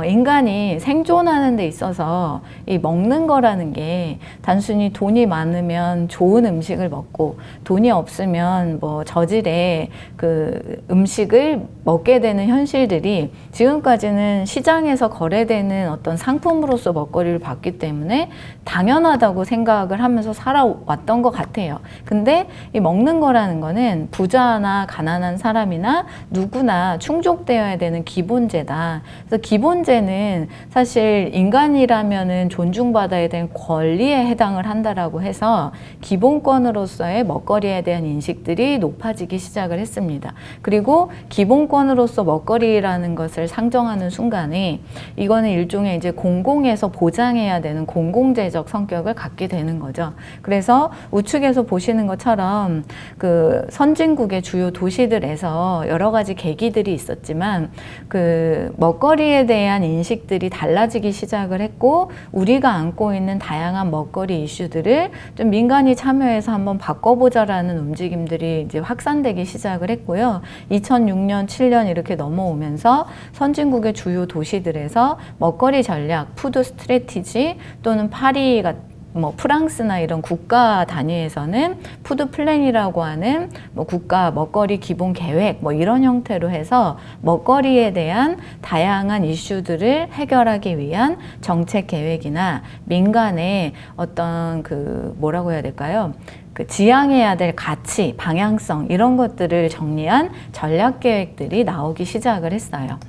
인간이 생존하는 데 있어서 이 먹는 거라는 게 단순히 돈이 많으면 좋은 음식을 먹고 돈이 없으면 뭐 저질의 그 음식을 지역을 먹게 되는 현실들이 지금까지는 시장에서 거래되는 어떤 상품으로서 먹거리를 봤기 때문에 당연하다고 생각을 하면서 살아왔던 것 같아요. 근데 이 먹는 거라는 거는 부자나 가난한 사람이나 누구나 충족되어야 되는 기본제다. 그래서 기본제는 사실 인간이라면은 존중받아야 되는 권리에 해당을 한다라고 해서 기본권으로서의 먹거리에 대한 인식들이 높아지기 시작을 했습니다. 그리고 기본권으로서 먹거리라는 것을 상정하는 순간에 이거는 일종의 이제 공공에서 보장해야 되는 공공재적 성격을 갖게 되는 거죠. 그래서 우측에서 보시는 것처럼 그 선진국의 주요 도시들에서 여러 가지 계기들이 있었지만 그 먹거리에 대한 인식들이 달라지기 시작을 했고 우리가 안고 있는 다양한 먹거리 이슈들을 좀 민간이 참여해서 한번 바꿔보자라는 움직임들이 이제 확산되기 시작을 했고요. 2006년, 7년 이렇게 넘어오면서 선진국의 주요 도시들에서 먹거리 전략, 푸드 스트래티지 또는 파리 같은 뭐 프랑스나 이런 국가 단위에서는 푸드 플랜이라고 하는 뭐 국가 먹거리 기본 계획 뭐 이런 형태로 해서 먹거리에 대한 다양한 이슈들을 해결하기 위한 정책 계획이나 민간의 어떤 그 뭐라고 해야 될까요? 그 지향해야 될 가치, 방향성 이런 것들을 정리한 전략 계획들이 나오기 시작을 했어요.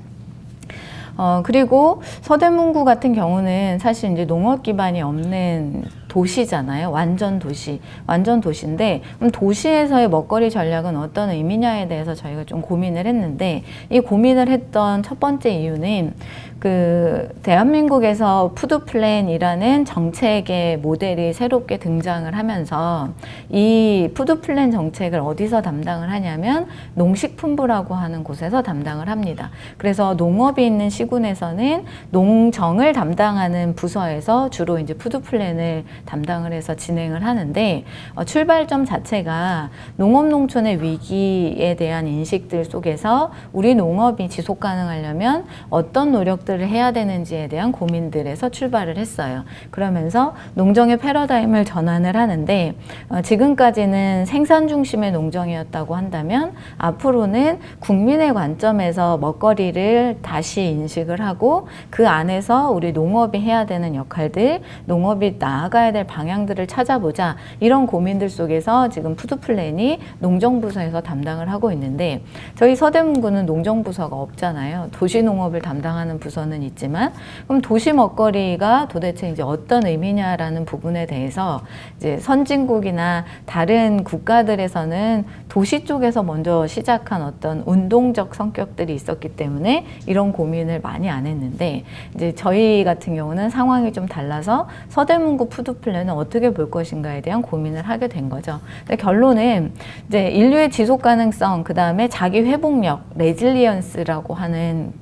그리고 서대문구 같은 경우는 사실 이제 농업 기반이 없는 도시잖아요. 완전 도시. 완전 도시인데, 그럼 도시에서의 먹거리 전략은 어떤 의미냐에 대해서 저희가 좀 고민을 했는데, 이 고민을 했던 첫 번째 이유는 그 대한민국에서 푸드 플랜이라는 정책의 모델이 새롭게 등장을 하면서 이 푸드 플랜 정책을 어디서 담당을 하냐면 농식품부라고 하는 곳에서 담당을 합니다. 그래서 농업이 있는 시군에서는 농정을 담당하는 부서에서 주로 이제 푸드 플랜을 담당을 해서 진행을 하는데 출발점 자체가 농업 농촌의 위기에 대한 인식들 속에서 우리 농업이 지속 가능하려면 어떤 노력들을 해야 되는지에 대한 고민들에서 출발을 했어요. 그러면서 농정의 패러다임을 전환을 하는데 지금까지는 생산 중심의 농정이었다고 한다면 앞으로는 국민의 관점에서 먹거리를 다시 인식을 하고 그 안에서 우리 농업이 해야 되는 역할들, 농업이 나아가야 될 방향들을 찾아보자 이런 고민들 속에서 지금 푸드플랜이 농정부서에서 담당을 하고 있는데 저희 서대문구는 농정부서가 없잖아요. 도시농업을 담당하는 부서는 있지만 그럼 도시 먹거리가 도대체 이제 어떤 의미냐라는 부분에 대해서 이제 선진국이나 다른 국가들에서는 도시 쪽에서 먼저 시작한 어떤 운동적 성격들이 있었기 때문에 이런 고민을 많이 안 했는데 이제 저희 같은 경우는 상황이 좀 달라서 서대문구 푸드플랜은 어떻게 볼 것인가에 대한 고민을 하게 된 거죠. 근데 결론은 이제 인류의 지속 가능성, 그 다음에 자기 회복력, 레질리언스라고 하는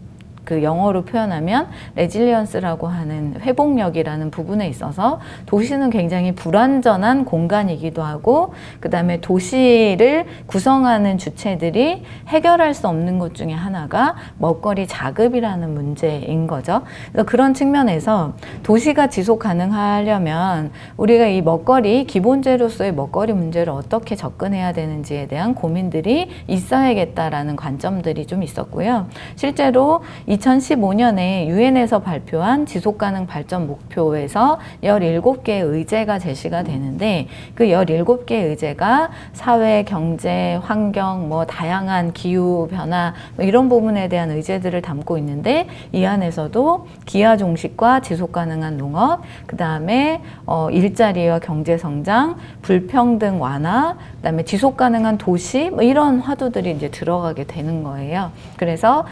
그 영어로 표현하면 레질리언스라고 하는 회복력이라는 부분에 있어서 도시는 굉장히 불완전한 공간이기도 하고 그 다음에 도시를 구성하는 주체들이 해결할 수 없는 것 중에 하나가 먹거리 자급이라는 문제인 거죠. 그래서 그런 측면에서 도시가 지속 가능하려면 우리가 이 먹거리, 기본제로서의 먹거리 문제를 어떻게 접근해야 되는지에 대한 고민들이 있어야겠다라는 관점들이 좀 있었고요. 실제로 2015년에 유엔에서 발표한 지속가능 발전 목표에서 17개의 의제가 제시가 되는데 그 17개의 의제가 사회, 경제, 환경, 뭐 다양한 기후 변화 뭐 이런 부분에 대한 의제들을 담고 있는데 이 안에서도 기하 종식과 지속가능한 농업, 그 다음에 일자리와 경제 성장, 불평등 완화, 그 다음에 지속가능한 도시 뭐 이런 화두들이 이제 들어가게 되는 거예요. 그래서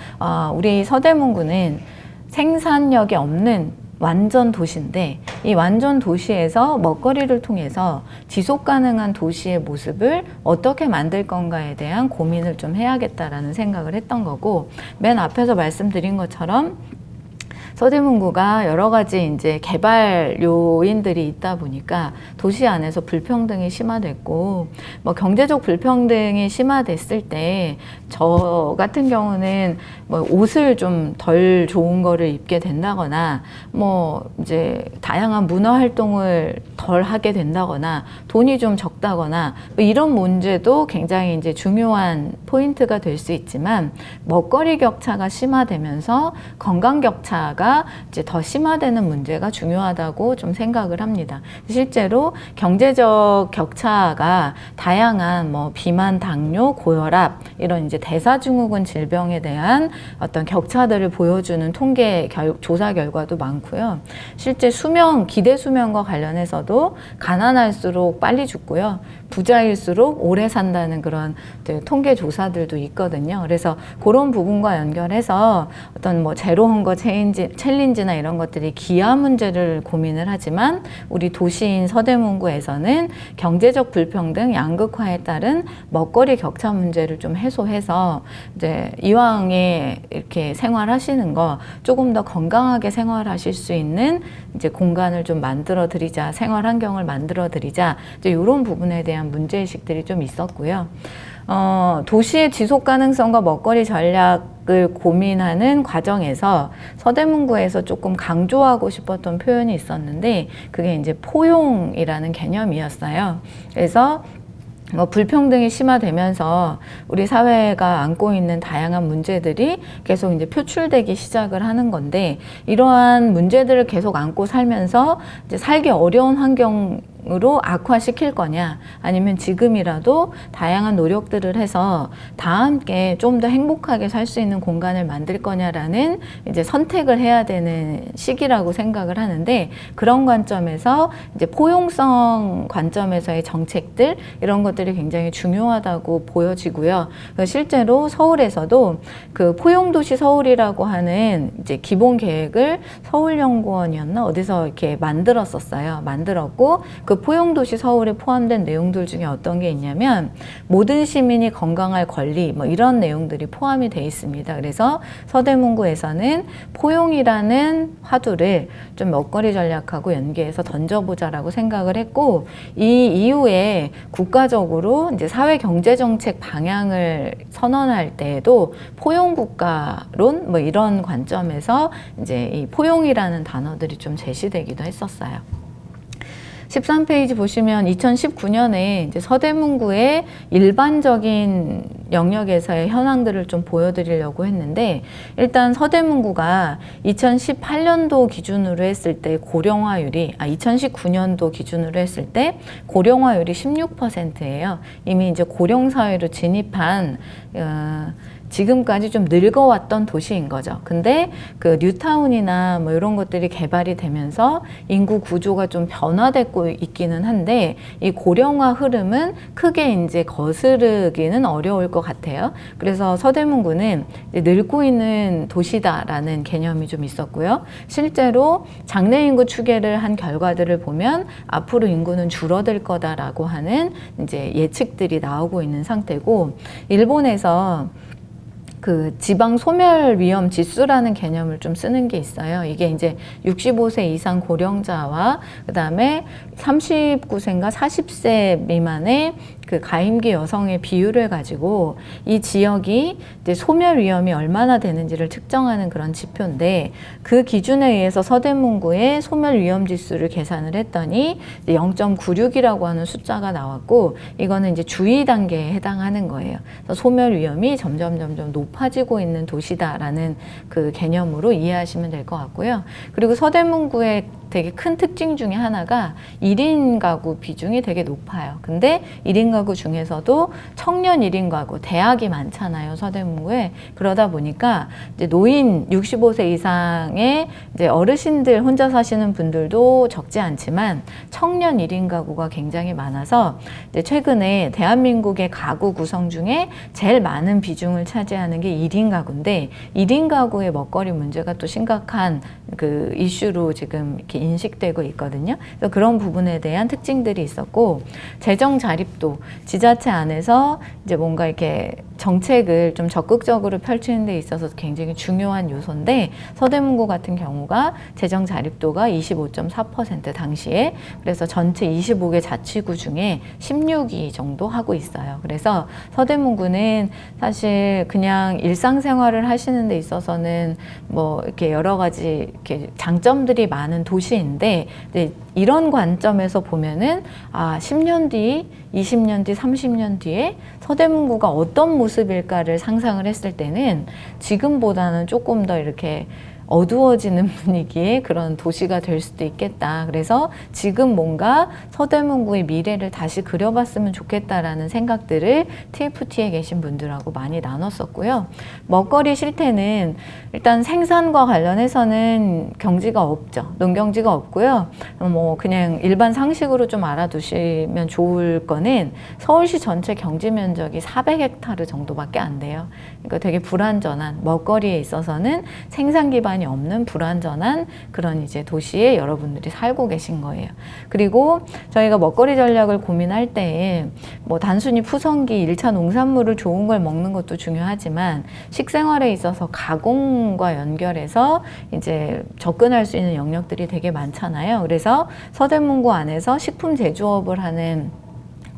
우리 서대문구는 생산력이 없는 완전 도시인데 이 완전 도시에서 먹거리를 통해서 지속 가능한 도시의 모습을 어떻게 만들 건가에 대한 고민을 좀 해야겠다라는 생각을 했던 거고 맨 앞에서 말씀드린 것처럼 서대문구가 여러 가지 이제 개발 요인들이 있다 보니까 도시 안에서 불평등이 심화됐고 뭐 경제적 불평등이 심화됐을 때 저 같은 경우는 뭐 옷을 좀 덜 좋은 거를 입게 된다거나 뭐 이제 다양한 문화 활동을 덜 하게 된다거나 돈이 좀 적다거나 뭐 이런 문제도 굉장히 이제 중요한 포인트가 될 수 있지만 먹거리 격차가 심화되면서 건강 격차가 이제 더 심화되는 문제가 중요하다고 좀 생각을 합니다. 실제로 경제적 격차가 다양한 뭐 비만, 당뇨, 고혈압 이런 이제 대사증후군 질병에 대한 어떤 격차들을 보여주는 통계 조사 결과도 많고요. 실제 수명, 기대 수명과 관련해서도 가난할수록 빨리 죽고요. 부자일수록 오래 산다는 그런 통계 조사들도 있거든요. 그래서 그런 부분과 연결해서 어떤 뭐 제로 헝거 챌린지나 이런 것들이 기아 문제를 고민을 하지만 우리 도시인 서대문구에서는 경제적 불평등, 양극화에 따른 먹거리 격차 문제를 좀 해소해서 이제 이왕에 이렇게 생활하시는 거 조금 더 건강하게 생활하실 수 있는 이제 공간을 좀 만들어 드리자, 생활 환경을 만들어 드리자, 이제 이런 부분에 대한 문제의식들이 좀 있었고요. 도시의 지속 가능성과 먹거리 전략을 고민하는 과정에서 서대문구에서 조금 강조하고 싶었던 표현이 있었는데 그게 이제 포용이라는 개념이었어요. 그래서 불평등이 심화되면서 우리 사회가 안고 있는 다양한 문제들이 계속 이제 표출되기 시작을 하는 건데 이러한 문제들을 계속 안고 살면서 이제 살기 어려운 환경으로 악화시킬 거냐 아니면 지금이라도 다양한 노력들을 해서 다 함께 좀 더 행복하게 살 수 있는 공간을 만들 거냐라는 이제 선택을 해야 되는 시기라고 생각을 하는데 그런 관점에서 이제 포용성 관점에서의 정책들 이런 것들이 굉장히 중요하다고 보여지고요. 실제로 서울에서도 그 포용도시 서울이라고 하는 이제 기본 계획을 서울연구원이었나 어디서 이렇게 만들었고 그 포용도시 서울에 포함된 내용들 중에 어떤 게 있냐면 모든 시민이 건강할 권리 뭐 이런 내용들이 포함이 돼 있습니다. 그래서 서대문구에서는 포용이라는 화두를 좀 먹거리 전략하고 연계해서 던져보자라고 생각을 했고 이 이후에 국가적으로 이제 사회 경제 정책 방향을 선언할 때에도 포용 국가론 뭐 이런 관점에서 이제 이 포용이라는 단어들이 좀 제시되기도 했었어요. 13페이지 보시면 2019년에 이제 서대문구의 일반적인 영역에서의 현황들을 좀 보여드리려고 했는데 일단 서대문구가 2018년도 기준으로 했을 때 고령화율이 2019년도 기준으로 했을 때 고령화율이 16%예요. 이미 이제 고령사회로 진입한 지금까지 좀 늙어왔던 도시인 거죠. 근데 그 뉴타운이나 뭐 이런 것들이 개발이 되면서 인구 구조가 좀 변화되고 있기는 한데 이 고령화 흐름은 크게 이제 거스르기는 어려울 것 같아요. 그래서 서대문구는 이제 늙고 있는 도시다라는 개념이 좀 있었고요. 실제로 장래 인구 추계를 한 결과들을 보면 앞으로 인구는 줄어들 거다라고 하는 이제 예측들이 나오고 있는 상태고 일본에서 그 지방 소멸 위험 지수라는 개념을 좀 쓰는 게 있어요. 이게 이제 65세 이상 고령자와 그다음에 39세인가 40세 미만의 그 가임기 여성의 비율을 가지고 이 지역이 이제 소멸 위험이 얼마나 되는지를 측정하는 그런 지표인데 그 기준에 의해서 서대문구의 소멸 위험 지수를 계산을 했더니 0.96이라고 하는 숫자가 나왔고 이거는 이제 주의 단계에 해당하는 거예요. 그래서 소멸 위험이 점점 높아지고 있는 도시다라는 그 개념으로 이해하시면 될 것 같고요. 그리고 서대문구의 되게 큰 특징 중에 하나가 1인 가구 비중이 되게 높아요. 근데 1인 가구 중에서도 청년 1인 가구, 대학이 많잖아요, 서대문구에. 그러다 보니까 이제 노인 65세 이상의 이제 어르신들 혼자 사시는 분들도 적지 않지만 청년 1인 가구가 굉장히 많아서 이제 최근에 대한민국의 가구 구성 중에 제일 많은 비중을 차지하는 게 1인 가구인데 1인 가구의 먹거리 문제가 또 심각한 그 이슈로 지금 이렇게 인식되고 있거든요. 그래서 그런 부분에 대한 특징들이 있었고, 재정 자립도 지자체 안에서 이제 뭔가 이렇게 정책을 좀 적극적으로 펼치는 데 있어서 굉장히 중요한 요소인데, 서대문구 같은 경우가 재정 자립도가 25.4% 당시에, 그래서 전체 25개 자치구 중에 16위 정도 하고 있어요. 그래서 서대문구는 사실 그냥 일상생활을 하시는 데 있어서는 뭐 이렇게 여러 가지 이렇게 장점들이 많은 도시인데, 이런 관점에서 보면은 10년 뒤, 20년 뒤, 30년 뒤에 서대문구가 어떤 모습일까를 상상을 했을 때는 지금보다는 조금 더 이렇게 어두워지는 분위기의 그런 도시가 될 수도 있겠다. 그래서 지금 뭔가 서대문구의 미래를 다시 그려봤으면 좋겠다라는 생각들을 TFT에 계신 분들하고 많이 나눴었고요. 먹거리 실태는 일단 생산과 관련해서는 경지가 없죠. 농경지가 없고요. 뭐 그냥 일반 상식으로 좀 알아두시면 좋을 거는 서울시 전체 경지 면적이 400헥타르 정도밖에 안 돼요. 그러니까 되게 불완전한, 먹거리에 있어서는 생산 기반이 없는 불완전한 그런 이제 도시에 여러분들이 살고 계신 거예요. 그리고 저희가 먹거리 전략을 고민할 때 뭐 단순히 푸성기 1차 농산물을 좋은 걸 먹는 것도 중요하지만, 식생활에 있어서 가공과 연결해서 이제 접근할 수 있는 영역들이 되게 많잖아요. 그래서 서대문구 안에서 식품 제조업을 하는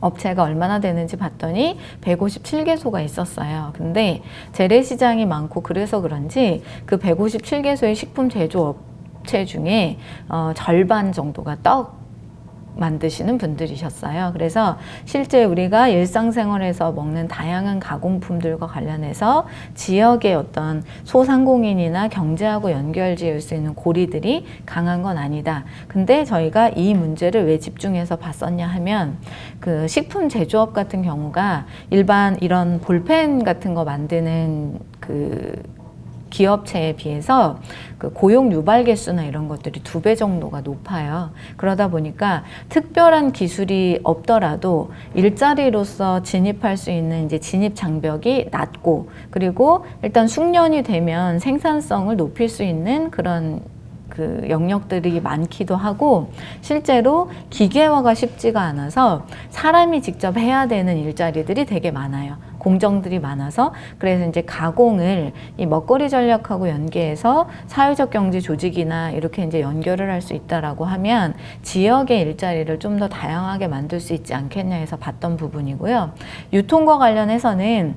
업체가 얼마나 되는지 봤더니 157개소가 있었어요. 근데 재래시장이 많고 그래서 그런지 그 157개소의 식품 제조업체 중에 절반 정도가 떡 만드시는 분들이셨어요. 그래서 실제 우리가 일상생활에서 먹는 다양한 가공품들과 관련해서 지역의 어떤 소상공인이나 경제하고 연결지을 수 있는 고리들이 강한 건 아니다. 근데 저희가 이 문제를 왜 집중해서 봤었냐 하면, 그 식품 제조업 같은 경우가 일반 이런 볼펜 같은 거 만드는 그 기업체에 비해서 그 고용 유발 개수나 이런 것들이 2배 정도가 높아요. 그러다 보니까 특별한 기술이 없더라도 일자리로서 진입할 수 있는 이제 진입 장벽이 낮고, 그리고 일단 숙련이 되면 생산성을 높일 수 있는 그런 그 영역들이 많기도 하고, 실제로 기계화가 쉽지가 않아서 사람이 직접 해야 되는 일자리들이 되게 많아요. 공정들이 많아서. 그래서 이제 가공을 이 먹거리 전략하고 연계해서 사회적 경제 조직이나 이렇게 이제 연결을 할 수 있다라고 하면 지역의 일자리를 좀 더 다양하게 만들 수 있지 않겠냐 해서 봤던 부분이고요. 유통과 관련해서는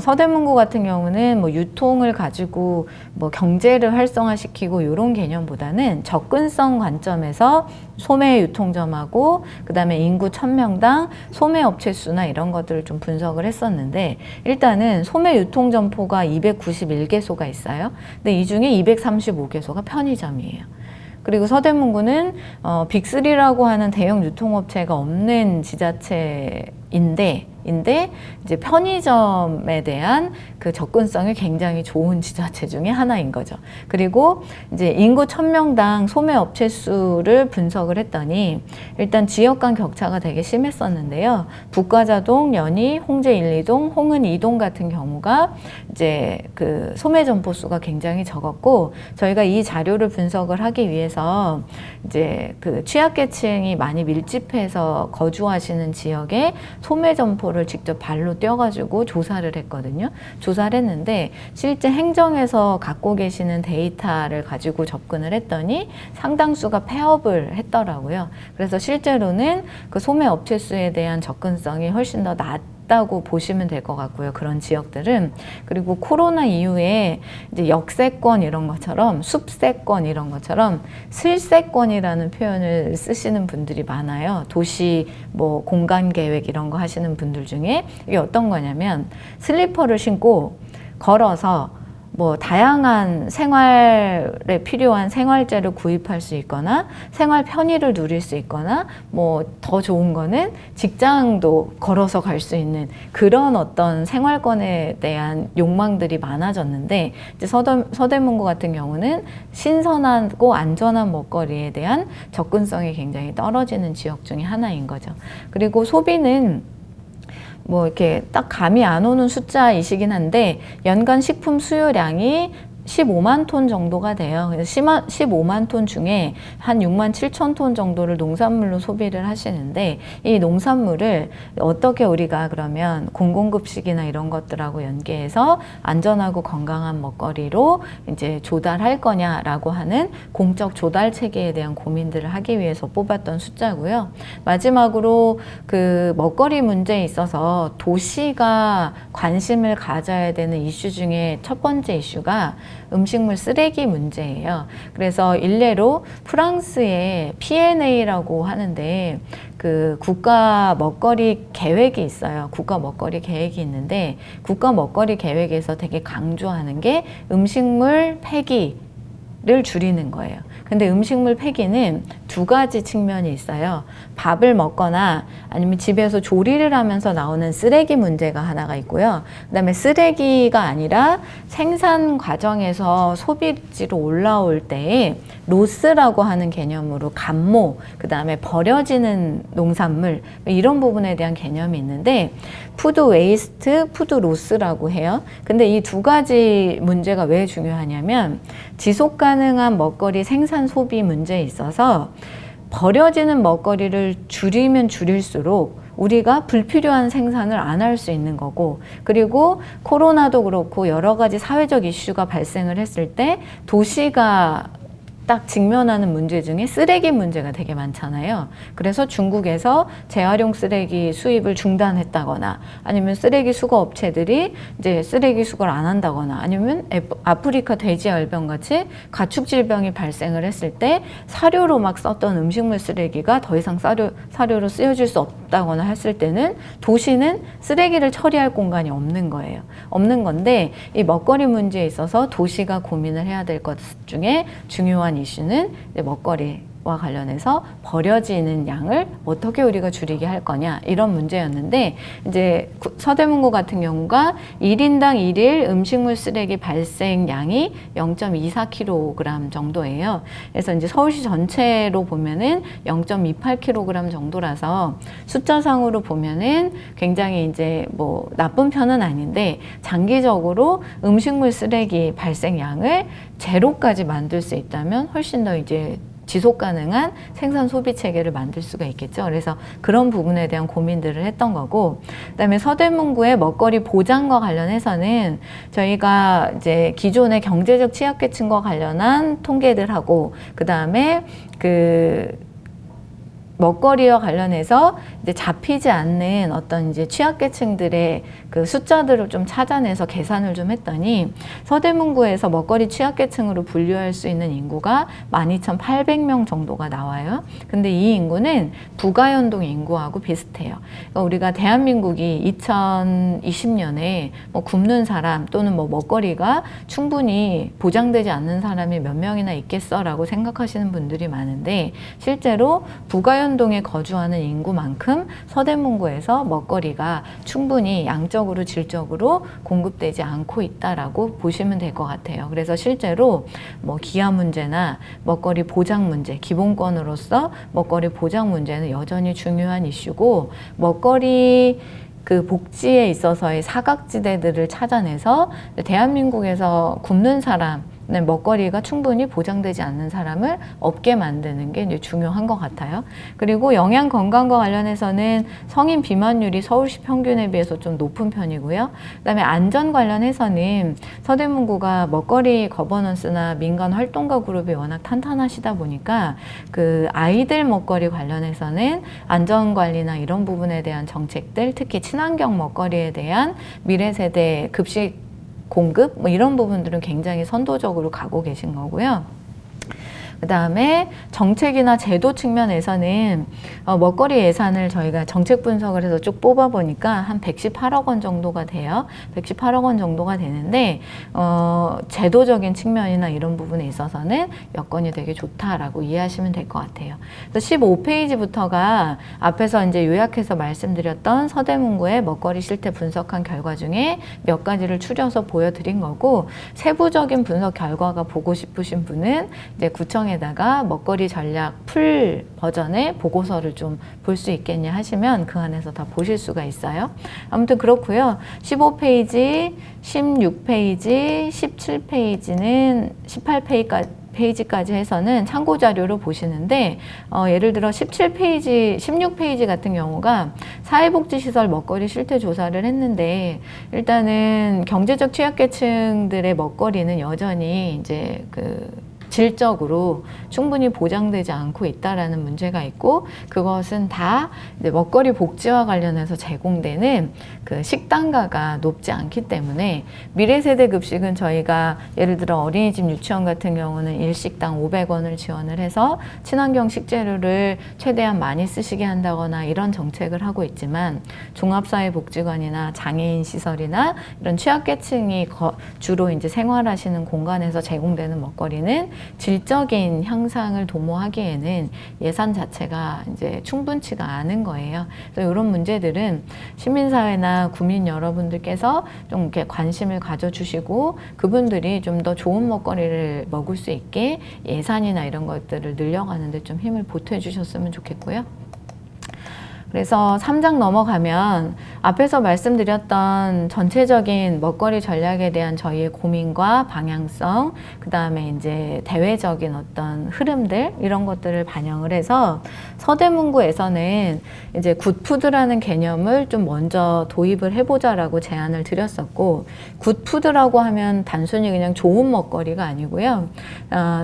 서대문구 같은 경우는 뭐 유통을 가지고 뭐 경제를 활성화시키고 이런 개념보다는 접근성 관점에서 소매 유통점하고 그다음에 인구 1000명당 소매 업체 수나 이런 것들을 좀 분석을 했었는데, 일단은 소매 유통 점포가 291개소가 있어요. 근데 이 중에 235개소가 편의점이에요. 그리고 서대문구는 빅3라고 하는 대형 유통업체가 없는 지자체인데 이제 편의점에 대한 그 접근성이 굉장히 좋은 지자체 중에 하나인 거죠. 그리고 이제 인구 1000명당 소매 업체 수를 분석을 했더니 일단 지역 간 격차가 되게 심했었는데요. 북과자동, 연희, 홍제 1, 2동, 홍은 2동 같은 경우가 이제 그 소매 점포 수가 굉장히 적었고, 저희가 이 자료를 분석을 하기 위해서 이제 그 취약계층이 많이 밀집해서 거주하시는 지역에 소매 점포를 직접 발로 뛰어가지고 조사를 했거든요. 조사를 했는데 실제 행정에서 갖고 계시는 데이터를 가지고 접근을 했더니 상당수가 폐업을 했더라고요. 그래서 실제로는 그 소매 업체 수에 대한 접근성이 훨씬 더 낮다고 보시면 될 것 같고요. 그런 지역들은. 그리고 코로나 이후에 이제 역세권 이런 것처럼 숲세권 이런 것처럼 슬세권이라는 표현을 쓰시는 분들이 많아요. 도시 뭐 공간 계획 이런 거 하시는 분들 중에. 이게 어떤 거냐면 슬리퍼를 신고 걸어서 뭐 다양한 생활에 필요한 생활재를 구입할 수 있거나 생활 편의를 누릴 수 있거나 뭐 더 좋은 거는 직장도 걸어서 갈 수 있는 그런 어떤 생활권에 대한 욕망들이 많아졌는데, 이제 서대문구 같은 경우는 신선하고 안전한 먹거리에 대한 접근성이 굉장히 떨어지는 지역 중에 하나인 거죠. 그리고 소비는 뭐 이렇게 딱 감이 안 오는 숫자이시긴 한데 연간 식품 수요량이 15만 톤 정도가 돼요. 그래서 15만 톤 중에 한 6만 7천 톤 정도를 농산물로 소비를 하시는데, 이 농산물을 어떻게 우리가 그러면 공공급식이나 이런 것들하고 연계해서 안전하고 건강한 먹거리로 이제 조달할 거냐라고 하는 공적 조달 체계에 대한 고민들을 하기 위해서 뽑았던 숫자고요. 마지막으로 그 먹거리 문제에 있어서 도시가 관심을 가져야 되는 이슈 중에 첫 번째 이슈가 음식물 쓰레기 문제예요. 그래서 일례로 프랑스의 P&A라고 하는데 그 국가 먹거리 계획이 있어요. 국가 먹거리 계획이 있는데 국가 먹거리 계획에서 되게 강조하는 게 음식물 폐기를 줄이는 거예요. 근데 음식물 폐기는 두 가지 측면이 있어요. 밥을 먹거나 아니면 집에서 조리를 하면서 나오는 쓰레기 문제가 하나가 있고요. 그다음에 쓰레기가 아니라 생산 과정에서 소비지로 올라올 때에 로스라고 하는 개념으로 감모, 그다음에 버려지는 농산물 이런 부분에 대한 개념이 있는데 푸드 웨이스트, 푸드 로스라고 해요. 근데 이 두 가지 문제가 왜 중요하냐면 지속 가능한 먹거리 생산 소비 문제에 있어서 버려지는 먹거리를 줄이면 줄일수록 우리가 불필요한 생산을 안 할 수 있는 거고, 그리고 코로나도 그렇고 여러 가지 사회적 이슈가 발생을 했을 때 도시가 딱 직면하는 문제 중에 쓰레기 문제가 되게 많잖아요. 그래서 중국에서 재활용 쓰레기 수입을 중단했다거나 아니면 쓰레기 수거 업체들이 이제 쓰레기 수거를 안 한다거나 아니면 아프리카 돼지열병 같이 가축 질병이 발생을 했을 때 사료로 막 썼던 음식물 쓰레기가 더 이상 사료로 쓰여질 수 없다거나 했을 때는 도시는 쓰레기를 처리할 공간이 없는 거예요. 없는 건데 이 먹거리 문제에 있어서 도시가 고민을 해야 될 것 중에 중요한 이슈는 먹거리와 관련해서 버려지는 양을 어떻게 우리가 줄이게 할 거냐 이런 문제였는데, 이제 서대문구 같은 경우가 1인당 1일 음식물 쓰레기 발생량이 0.24kg 정도예요. 그래서 이제 서울시 전체로 보면은 0.28kg 정도라서 숫자상으로 보면은 굉장히 이제 뭐 나쁜 편은 아닌데 장기적으로 음식물 쓰레기 발생량을 제로까지 만들 수 있다면 훨씬 더 이제 지속 가능한 생산 소비 체계를 만들 수가 있겠죠. 그래서 그런 부분에 대한 고민들을 했던 거고, 그다음에 서대문구의 먹거리 보장과 관련해서는 저희가 이제 기존의 경제적 취약계층과 관련한 통계들하고 그다음에 먹거리와 관련해서 이제 잡히지 않는 어떤 이제 취약계층들의 그 숫자들을 좀 찾아내서 계산을 좀 했더니 서대문구에서 먹거리 취약계층으로 분류할 수 있는 인구가 12,800명 정도가 나와요. 근데 이 인구는 부가연동 인구하고 비슷해요. 그러니까 우리가 대한민국이 2020년에 뭐 굶는 사람 또는 뭐 먹거리가 충분히 보장되지 않는 사람이 몇 명이나 있겠어라고 생각하시는 분들이 많은데, 실제로 부가연동에 거주하는 인구만큼 서대문구에서 먹거리가 충분히 양적으로 질적으로 공급되지 않고 있다라고 보시면 될 것 같아요. 그래서 실제로 뭐 기아 문제나 먹거리 보장 문제, 기본권으로서 먹거리 보장 문제는 여전히 중요한 이슈고, 먹거리 그 복지에 있어서의 사각지대들을 찾아내서 대한민국에서 굶는 사람, 먹거리가 충분히 보장되지 않는 사람을 없게 만드는 게 이제 중요한 것 같아요. 그리고 영양 건강과 관련해서는 성인 비만율이 서울시 평균에 비해서 좀 높은 편이고요. 그다음에 안전 관련해서는 서대문구가 먹거리 거버넌스나 민간 활동가 그룹이 워낙 탄탄하시다 보니까 그 아이들 먹거리 관련해서는 안전 관리나 이런 부분에 대한 정책들, 특히 친환경 먹거리에 대한 미래 세대 급식 공급 뭐 이런 부분들은 굉장히 선도적으로 가고 계신 거고요. 그 다음에 정책이나 제도 측면에서는 먹거리 예산을 저희가 정책 분석을 해서 쭉 뽑아보니까 한 118억 원 정도가 돼요. 118억 원 정도가 되는데 제도적인 측면이나 이런 부분에 있어서는 여건이 되게 좋다라고 이해하시면 될 것 같아요. 그래서 15페이지부터가 앞에서 이제 요약해서 말씀드렸던 서대문구의 먹거리 실태 분석한 결과 중에 몇 가지를 추려서 보여드린 거고, 세부적인 분석 결과가 보고 싶으신 분은 이제 구청 지형에다가 먹거리 전략 풀 버전의 보고서를 좀 볼 수 있겠냐 하시면 그 안에서 다 보실 수가 있어요. 아무튼 그렇고요. 15페이지, 16페이지, 17페이지는 18페이지까지 해서는 참고 자료로 보시는데 예를 들어 17페이지, 16페이지 같은 경우가 사회복지시설 먹거리 실태 조사를 했는데 일단은 경제적 취약계층들의 먹거리는 여전히 이제 질적으로 충분히 보장되지 않고 있다라는 문제가 있고 그것은 다 이제 먹거리 복지와 관련해서 제공되는 그 식단가가 높지 않기 때문에 미래세대 급식은 저희가 예를 들어 어린이집 유치원 같은 경우는 일식당 500원을 지원을 해서 친환경 식재료를 최대한 많이 쓰시게 한다거나 이런 정책을 하고 있지만 종합사회복지관이나 장애인 시설이나 이런 취약계층이 주로 이제 생활하시는 공간에서 제공되는 먹거리는 질적인 향상을 도모하기에는 예산 자체가 이제 충분치가 않은 거예요. 그래서 이런 문제들은 시민사회나 국민 여러분들께서 좀 이렇게 관심을 가져주시고 그분들이 좀 더 좋은 먹거리를 먹을 수 있게 예산이나 이런 것들을 늘려가는데 좀 힘을 보태해 주셨으면 좋겠고요. 그래서 3장 넘어가면 앞에서 말씀드렸던 전체적인 먹거리 전략에 대한 저희의 고민과 방향성, 그 다음에 이제 대외적인 어떤 흐름들, 이런 것들을 반영을 해서 서대문구에서는 이제 굿푸드라는 개념을 좀 먼저 도입을 해보자라고 제안을 드렸었고, 굿푸드라고 하면 단순히 그냥 좋은 먹거리가 아니고요.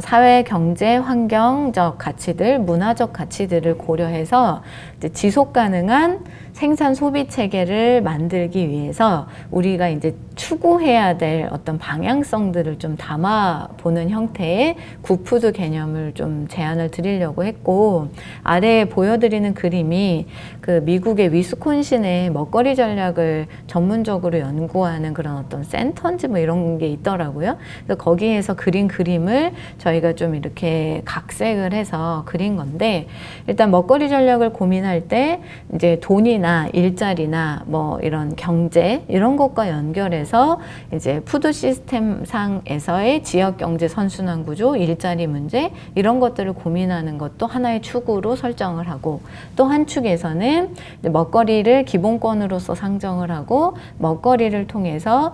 사회, 경제, 환경적 가치들, 문화적 가치들을 고려해서 이제 지속 가능한 생산 소비 체계를 만들기 위해서 우리가 이제 추구해야 될 어떤 방향성들을 좀 담아보는 형태의 굿푸드 개념을 좀 제안을 드리려고 했고, 아래에 보여드리는 그림이 그 미국의 위스콘신의 먹거리 전략을 전문적으로 연구하는 그런 어떤 센터인지 뭐 이런 게 있더라고요. 그래서 거기에서 그린 그림을 저희가 좀 이렇게 각색을 해서 그린 건데, 일단 먹거리 전략을 고민할 때 이제 돈이나 일자리나 뭐 이런 경제 이런 것과 연결해서 이제 푸드 시스템 상에서의 지역 경제 선순환 구조, 일자리 문제 이런 것들을 고민하는 것도 하나의 축으로 설정을 하고, 또 한 축에서는 먹거리를 기본권으로서 상정을 하고 먹거리를 통해서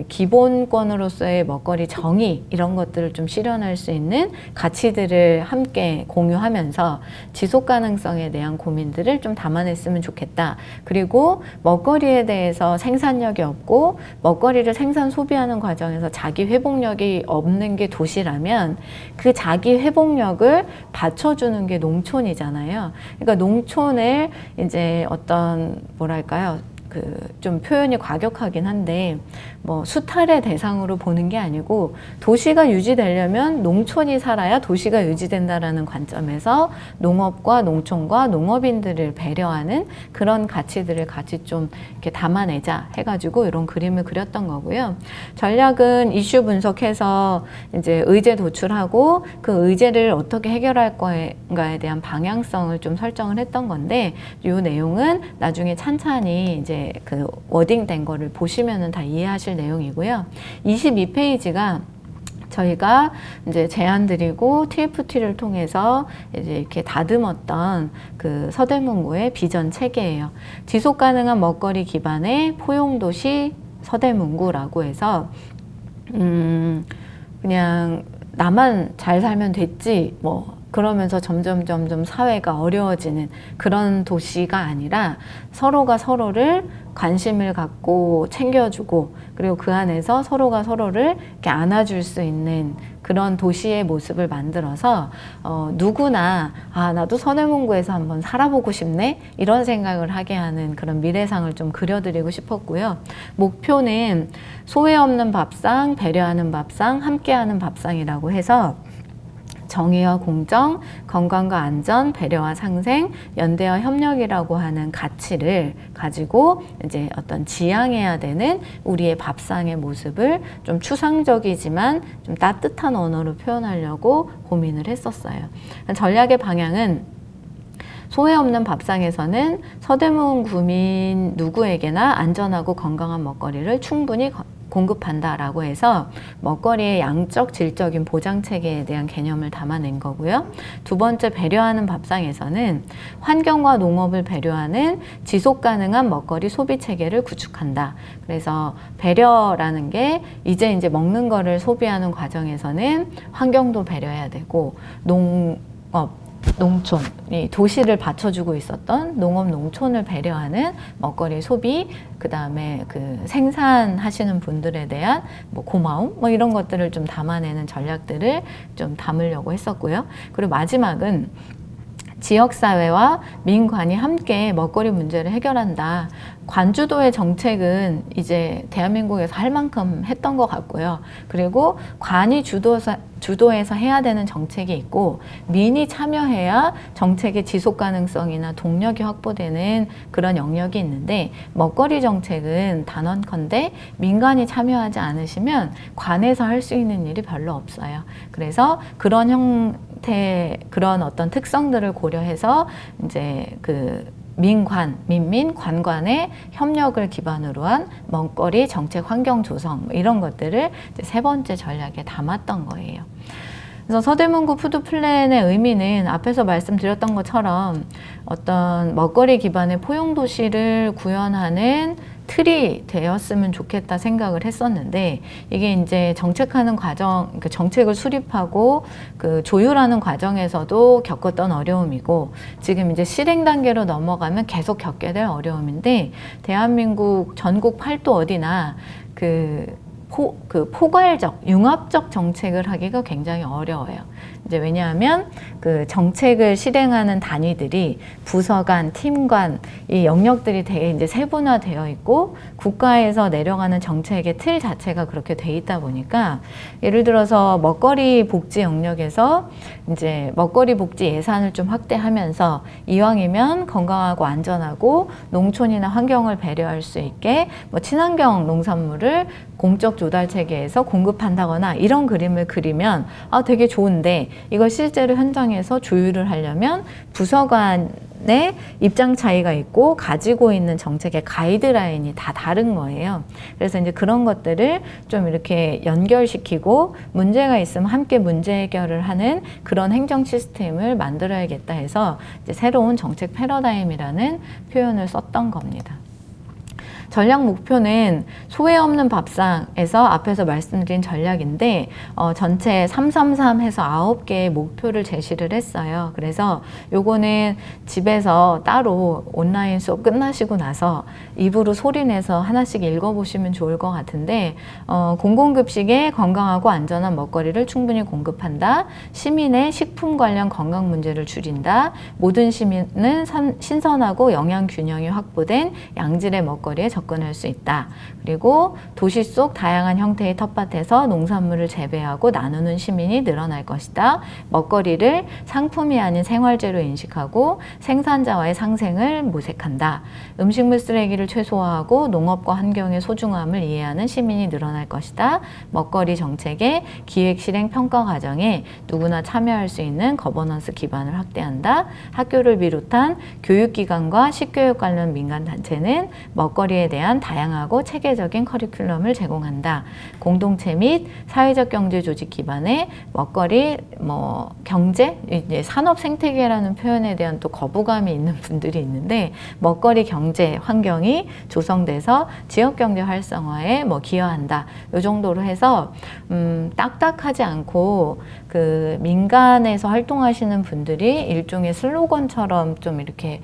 기본권으로서의 먹거리 정의 이런 것들을 좀 실현할 수 있는 가치들을 함께 공유하면서 지속 가능성에 대한 고민들을 좀 담아냈으면 좋겠다. 그리고 먹거리에 대해서 생산력이 없고 먹거리를 생산 소비하는 과정에서 자기 회복력이 없는 게 도시라면 그 자기 회복력을 받쳐주는 게 농촌이잖아요. 그러니까 농촌을 이제 어떤 뭐랄까요? 좀 표현이 과격하긴 한데 뭐 수탈의 대상으로 보는 게 아니고 도시가 유지되려면 농촌이 살아야 도시가 유지된다라는 관점에서 농업과 농촌과 농업인들을 배려하는 그런 가치들을 같이 좀 이렇게 담아내자 해가지고 이런 그림을 그렸던 거고요. 전략은 이슈 분석해서 이제 의제 도출하고 그 의제를 어떻게 해결할 건가에 대한 방향성을 좀 설정을 했던 건데, 이 내용은 나중에 찬찬히 이제 그 워딩된 거를 보시면은 다 이해하실 내용이고요. 22페이지가 저희가 이제 제안 드리고 TFT를 통해서 이제 이렇게 다듬었던 그 서대문구의 비전 체계예요. 지속 가능한 먹거리 기반의 포용도시 서대문구라고 해서 그냥 나만 잘 살면 됐지 뭐 그러면서 점점 사회가 어려워지는 그런 도시가 아니라 서로가 서로를 관심을 갖고 챙겨주고, 그리고 그 안에서 서로가 서로를 이렇게 안아줄 수 있는 그런 도시의 모습을 만들어서 누구나 나도 서대문구에서 한번 살아보고 싶네 이런 생각을 하게 하는 그런 미래상을 좀 그려드리고 싶었고요. 목표는 소외 없는 밥상, 배려하는 밥상, 함께하는 밥상이라고 해서 정의와 공정, 건강과 안전, 배려와 상생, 연대와 협력이라고 하는 가치를 가지고 이제 어떤 지향해야 되는 우리의 밥상의 모습을 좀 추상적이지만 좀 따뜻한 언어로 표현하려고 고민을 했었어요. 전략의 방향은 소외 없는 밥상에서는 서대문 구민 누구에게나 안전하고 건강한 먹거리를 충분히 공급한다라고 해서 먹거리의 양적 질적인 보장 체계에 대한 개념을 담아낸 거고요. 두 번째, 배려하는 밥상에서는 환경과 농업을 배려하는 지속 가능한 먹거리 소비 체계를 구축한다. 그래서 배려라는 게 이제 먹는 거를 소비하는 과정에서는 환경도 배려해야 되고, 농촌, 이 도시를 받쳐주고 있었던 농업, 농촌을 배려하는 먹거리 소비, 그 다음에 그 생산하시는 분들에 대한 뭐 고마움, 뭐 이런 것들을 좀 담아내는 전략들을 좀 담으려고 했었고요. 그리고 마지막은 지역사회와 민관이 함께 먹거리 문제를 해결한다. 관주도의 정책은 이제 대한민국에서 할 만큼 했던 것 같고요. 그리고 관이 주도해서 해야 되는 정책이 있고, 민이 참여해야 정책의 지속 가능성이나 동력이 확보되는 그런 영역이 있는데, 먹거리 정책은 단언컨대 민간이 참여하지 않으시면 관에서 할 수 있는 일이 별로 없어요. 그래서 그런 그런 어떤 특성들을 고려해서 이제 그 민민, 관관의 협력을 기반으로 한 먹거리 정책 환경 조성, 이런 것들을 이제 세 번째 전략에 담았던 거예요. 그래서 서대문구 푸드 플랜의 의미는 앞에서 말씀드렸던 것처럼 어떤 먹거리 기반의 포용 도시를 구현하는 틀이 되었으면 좋겠다 생각을 했었는데, 이게 이제 정책하는 과정, 그 정책을 수립하고 그 조율하는 과정에서도 겪었던 어려움이고, 지금 이제 실행 단계로 넘어가면 계속 겪게 될 어려움인데, 대한민국 전국 팔도 어디나 포괄적, 융합적 정책을 하기가 굉장히 어려워요. 이제 왜냐하면 그 정책을 실행하는 단위들이 부서 간, 팀 간, 이 영역들이 되게 이제 세분화되어 있고, 국가에서 내려가는 정책의 틀 자체가 그렇게 돼 있다 보니까, 예를 들어서 먹거리 복지 영역에서 이제 먹거리 복지 예산을 좀 확대하면서 이왕이면 건강하고 안전하고 농촌이나 환경을 배려할 수 있게 뭐 친환경 농산물을 공적 조달 체계에서 공급한다거나 이런 그림을 그리면 되게 좋은데, 이걸 실제로 현장에서 조율을 하려면 부서 간의 입장 차이가 있고 가지고 있는 정책의 가이드라인이 다 다른 거예요. 그래서 이제 그런 것들을 좀 이렇게 연결시키고 문제가 있으면 함께 문제 해결을 하는 그런 행정 시스템을 만들어야겠다 해서 이제 새로운 정책 패러다임이라는 표현을 썼던 겁니다. 전략 목표는 소외 없는 밥상에서 앞에서 말씀드린 전략인데, 전체 333 해서 9개의 목표를 제시를 했어요. 그래서 요거는 집에서 따로 온라인 수업 끝나시고 나서 입으로 소리내서 하나씩 읽어보시면 좋을 것 같은데, 공공급식에 건강하고 안전한 먹거리를 충분히 공급한다. 시민의 식품 관련 건강 문제를 줄인다. 모든 시민은 신선하고 영양 균형이 확보된 양질의 먹거리에 접근할 수 있다. 그리고 도시 속 다양한 형태의 텃밭에서 농산물을 재배하고 나누는 시민이 늘어날 것이다. 먹거리를 상품이 아닌 생활재로 인식하고 생산자와의 상생을 모색한다. 음식물 쓰레기를 최소화하고 농업과 환경의 소중함을 이해하는 시민이 늘어날 것이다. 먹거리 정책의 기획 실행 평가 과정에 누구나 참여할 수 있는 거버넌스 기반을 확대한다. 학교를 비롯한 교육기관과 식교육 관련 민간단체는 먹거리에 대한 다양하고 체계적인 커리큘럼을 제공한다. 공동체 및 사회적 경제 조직 기반의 먹거리 경제, 이제 산업 생태계라는 표현에 대한 또 거부감이 있는 분들이 있는데, 먹거리 경제 환경이 조성돼서 지역 경제 활성화에 기여한다. 이 정도로 해서 딱딱하지 않고 그 민간에서 활동하시는 분들이 일종의 슬로건처럼 좀 이렇게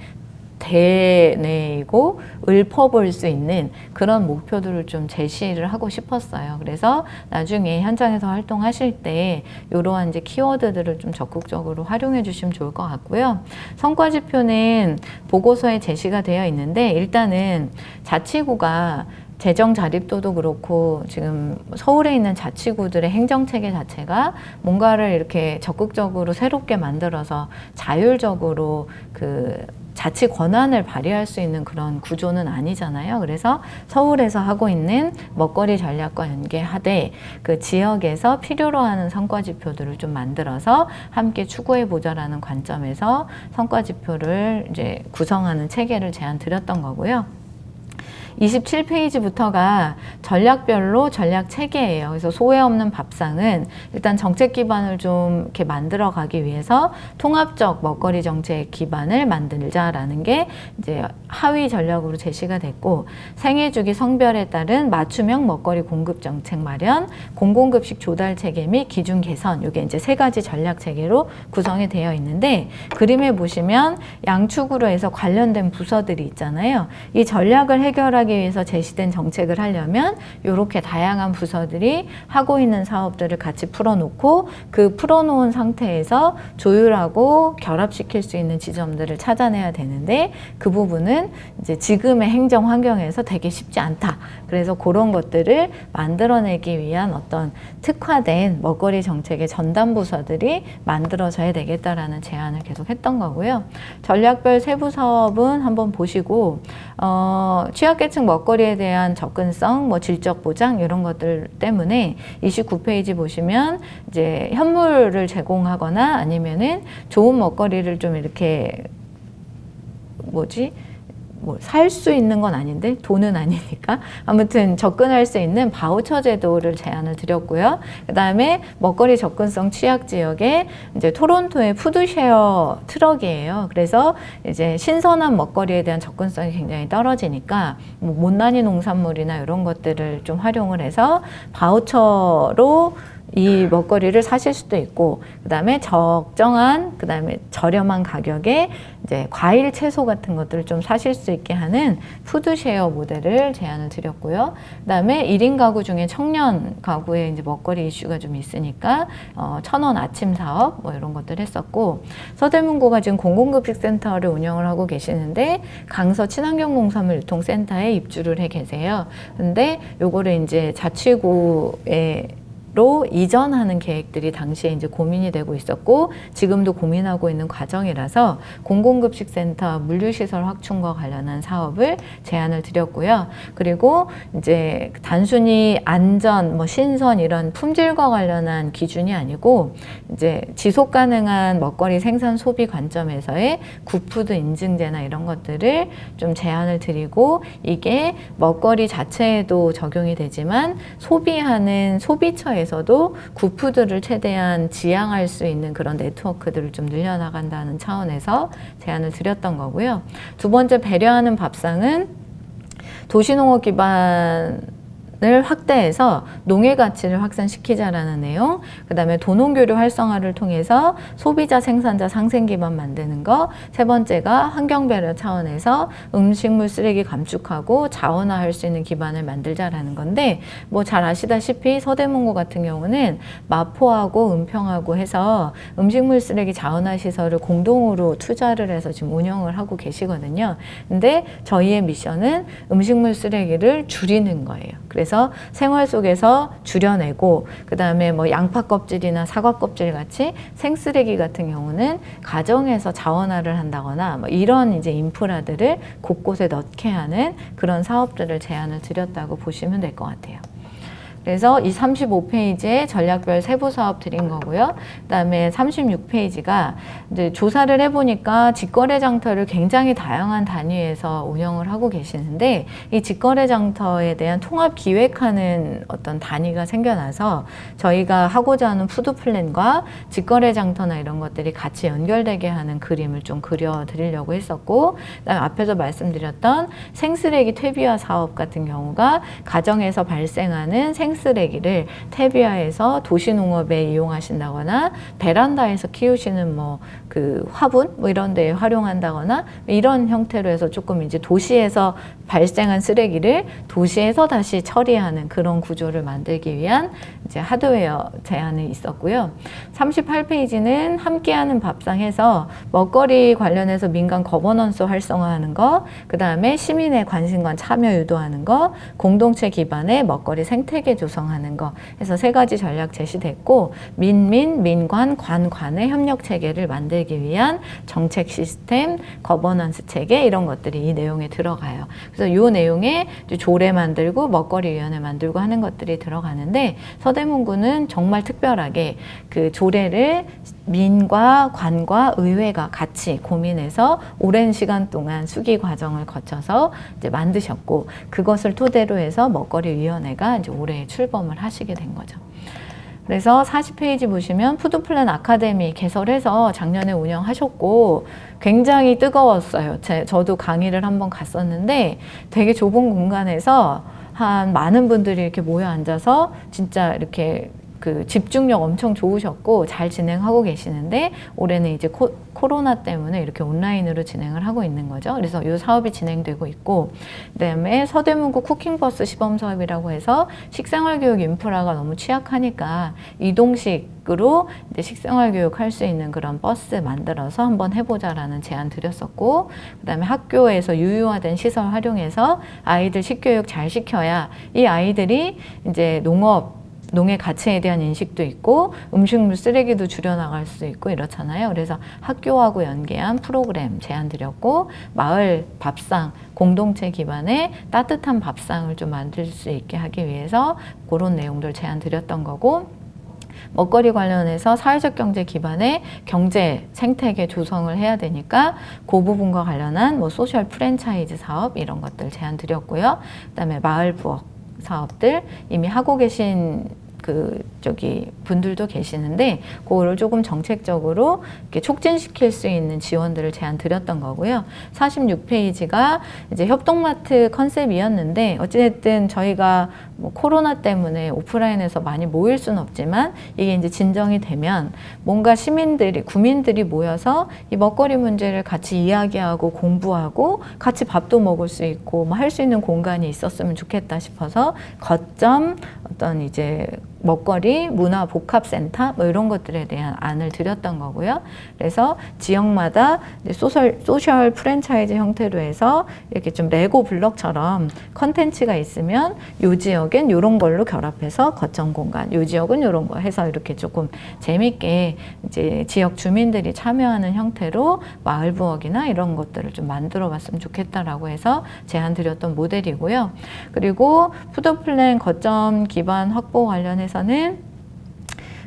대내고 읊어볼 수 있는 그런 목표들을 좀 제시를 하고 싶었어요. 그래서 나중에 현장에서 활동하실 때 이러한 이제 키워드들을 좀 적극적으로 활용해 주시면 좋을 것 같고요. 성과지표는 보고서에 제시가 되어 있는데, 일단은 자치구가 재정 자립도도 그렇고 지금 서울에 있는 자치구들의 행정체계 자체가 뭔가를 이렇게 적극적으로 새롭게 만들어서 자율적으로 그 자치 권한을 발휘할 수 있는 그런 구조는 아니잖아요. 그래서 서울에서 하고 있는 먹거리 전략과 연계하되 그 지역에서 필요로 하는 성과지표들을 좀 만들어서 함께 추구해 보자라는 관점에서 성과지표를 이제 구성하는 체계를 제안 드렸던 거고요. 27페이지부터가 전략별로 전략 체계예요. 그래서 소외 없는 밥상은 일단 정책 기반을 좀 이렇게 만들어 가기 위해서 통합적 먹거리 정책 기반을 만들자라는 게 이제 하위 전략으로 제시가 됐고, 생애 주기 성별에 따른 맞춤형 먹거리 공급 정책 마련, 공공급식 조달 체계 및 기준 개선, 이게 이제 세 가지 전략 체계로 구성이 되어 있는데, 그림에 보시면 양축으로 해서 관련된 부서들이 있잖아요. 이 전략을 해결하기 위해서 제시된 정책을 하려면 이렇게 다양한 부서들이 하고 있는 사업들을 같이 풀어놓고, 그 풀어놓은 상태에서 조율하고 결합시킬 수 있는 지점들을 찾아내야 되는데, 그 부분은 이제 지금의 행정 환경에서 되게 쉽지 않다. 그래서 그런 것들을 만들어내기 위한 어떤 특화된 먹거리 정책의 전담 부서들이 만들어져야 되겠다라는 제안을 계속 했던 거고요. 전략별 세부 사업은 한번 보시고, 취약계층 먹거리에 대한 접근성, 뭐 질적 보장 이런 것들 때문에 29페이지 보시면 이제 현물을 제공하거나 아니면은 좋은 먹거리를 좀 이렇게 뭐 살 수 있는 건 아닌데 돈은 아니니까 아무튼 접근할 수 있는 바우처 제도를 제안을 드렸고요. 그 다음에 먹거리 접근성 취약 지역에 이제 토론토의 푸드쉐어 트럭이에요. 그래서 이제 신선한 먹거리에 대한 접근성이 굉장히 떨어지니까 뭐 못난이 농산물이나 이런 것들을 좀 활용을 해서 바우처로 이 먹거리를 사실 수도 있고, 그 다음에 적정한, 그 다음에 저렴한 가격에 이제 과일, 채소 같은 것들을 좀 사실 수 있게 하는 푸드쉐어 모델을 제안을 드렸고요. 그 다음에 1인 가구 중에 청년 가구에 이제 먹거리 이슈가 좀 있으니까 1,000원 아침 사업 뭐 이런 것들 했었고, 서대문구가 지금 공공급식센터를 운영을 하고 계시는데 강서 친환경 농산물 유통센터에 입주를 해 계세요. 근데 요거를 이제 자치구에 로 이전하는 계획들이 당시에 이제 고민이 되고 있었고, 지금도 고민하고 있는 과정이라서 공공급식센터 물류시설 확충과 관련한 사업을 제안을 드렸고요. 그리고 이제 단순히 안전, 뭐 신선 이런 품질과 관련한 기준이 아니고 이제 지속 가능한 먹거리 생산 소비 관점에서의 굿푸드 인증제나 이런 것들을 좀 제안을 드리고, 이게 먹거리 자체에도 적용이 되지만 소비하는 소비처에서도 굿푸드를 최대한 지향할 수 있는 그런 네트워크들을 좀 늘려나간다는 차원에서 제안을 드렸던 거고요. 두 번째, 배려하는 밥상은 도시농업 기반을 확대해서 농해 가치를 확산시키자라는 내용, 그 다음에 도농교류 활성화를 통해서 소비자 생산자 상생 기반 만드는 거, 세 번째가 환경 배려 차원에서 음식물 쓰레기 감축하고 자원화할 수 있는 기반을 만들자라는 건데, 뭐 잘 아시다시피 서대문구 같은 경우는 마포하고 은평하고 해서 음식물 쓰레기 자원화 시설을 공동으로 투자를 해서 지금 운영을 하고 계시거든요. 근데 저희의 미션은 음식물 쓰레기를 줄이는 거예요. 그래서 생활 속에서 줄여내고, 그 다음에 뭐 양파 껍질이나 사과 껍질 같이 생쓰레기 같은 경우는 가정에서 자원화를 한다거나 뭐 이런 이제 인프라들을 곳곳에 넣게 하는 그런 사업들을 제안을 드렸다고 보시면 될 것 같아요. 그래서 이 35페이지에 전략별 세부 사업 드린 거고요. 그다음에 36페이지가 이제 조사를 해보니까 직거래 장터를 굉장히 다양한 단위에서 운영을 하고 계시는데, 이 직거래 장터에 대한 통합 기획하는 어떤 단위가 생겨나서 저희가 하고자 하는 푸드 플랜과 직거래 장터나 이런 것들이 같이 연결되게 하는 그림을 좀 그려드리려고 했었고, 그다음에 앞에서 말씀드렸던 생쓰레기 퇴비화 사업 같은 경우가 가정에서 발생하는 생쓰레기를 퇴비화해서 도시농업에 이용하신다거나 베란다에서 키우시는 뭐 그 화분 뭐 이런 데에 활용한다거나 이런 형태로 해서 조금 이제 도시에서 발생한 쓰레기를 도시에서 다시 처리하는 그런 구조를 만들기 위한 이제 하드웨어 제안이 있었고요. 38페이지는 함께하는 밥상에서 먹거리 관련해서 민간 거버넌스 활성화하는 거, 그 다음에 시민의 관심과 참여 유도하는 거, 공동체 기반의 먹거리 생태계 조성하는 거 해서 세 가지 전략 제시됐고, 민관, 관의 협력 체계를 만들기 위한 정책 시스템, 거버넌스 체계 이런 것들이 이 내용에 들어가요. 그래서 이 내용에 조례 만들고 먹거리위원회 만들고 하는 것들이 들어가는데, 서대문구는 정말 특별하게 그 조례를 민과 관과 의회가 같이 고민해서 오랜 시간 동안 수기 과정을 거쳐서 이제 만드셨고, 그것을 토대로 해서 먹거리위원회가 이제 올해 출범을 하시게 된 거죠. 그래서 40페이지 보시면 푸드플랜 아카데미 개설해서 작년에 운영하셨고 굉장히 뜨거웠어요. 저도 강의를 한번 갔었는데 되게 좁은 공간에서 한 많은 분들이 이렇게 모여 앉아서 진짜 이렇게 그 집중력 엄청 좋으셨고 잘 진행하고 계시는데, 올해는 이제 코로나 때문에 이렇게 온라인으로 진행을 하고 있는 거죠. 그래서 이 사업이 진행되고 있고, 그다음에 서대문구 쿠킹버스 시범사업이라고 해서 식생활교육 인프라가 너무 취약하니까 이동식으로 이제 식생활교육 할 수 있는 그런 버스 만들어서 한번 해보자라는 제안 드렸었고, 그다음에 학교에서 유유화된 시설 활용해서 아이들 식교육 잘 시켜야 이 아이들이 이제 농의 가치에 대한 인식도 있고 음식물 쓰레기도 줄여나갈 수 있고 이렇잖아요. 그래서 학교하고 연계한 프로그램 제안 드렸고, 마을 밥상, 공동체 기반의 따뜻한 밥상을 좀 만들 수 있게 하기 위해서 그런 내용들 제안 드렸던 거고, 먹거리 관련해서 사회적 경제 기반의 경제 생태계 조성을 해야 되니까 그 부분과 관련한 뭐 소셜 프랜차이즈 사업 이런 것들 제안 드렸고요. 그다음에 마을 부엌 사업들 이미 하고 계신 분들도 계시는데 그거를 조금 정책적으로 이렇게 촉진시킬 수 있는 지원들을 제안 드렸던 거고요. 46페이지가 이제 협동마트 컨셉이었는데, 어찌됐든 저희가 뭐 코로나 때문에 오프라인에서 많이 모일 수는 없지만 이게 이제 진정이 되면 뭔가 구민들이 모여서 이 먹거리 문제를 같이 이야기하고 공부하고 같이 밥도 먹을 수 있고 뭐 할 수 있는 공간이 있었으면 좋겠다 싶어서 거점 어떤 이제 먹거리 문화 복합센터 뭐 이런 것들에 대한 안을 드렸던 거고요. 그래서 지역마다 소셜 프랜차이즈 형태로 해서 이렇게 좀 레고 블럭처럼 컨텐츠가 있으면 요 지역엔 이런 걸로 결합해서 거점 공간, 요 지역은 이런 거 해서 이렇게 조금 재밌게 이제 지역 주민들이 참여하는 형태로 마을 부엌이나 이런 것들을 좀 만들어 봤으면 좋겠다라고 해서 제안 드렸던 모델이고요. 그리고 푸드플랜 거점 기반 확보 관련해서는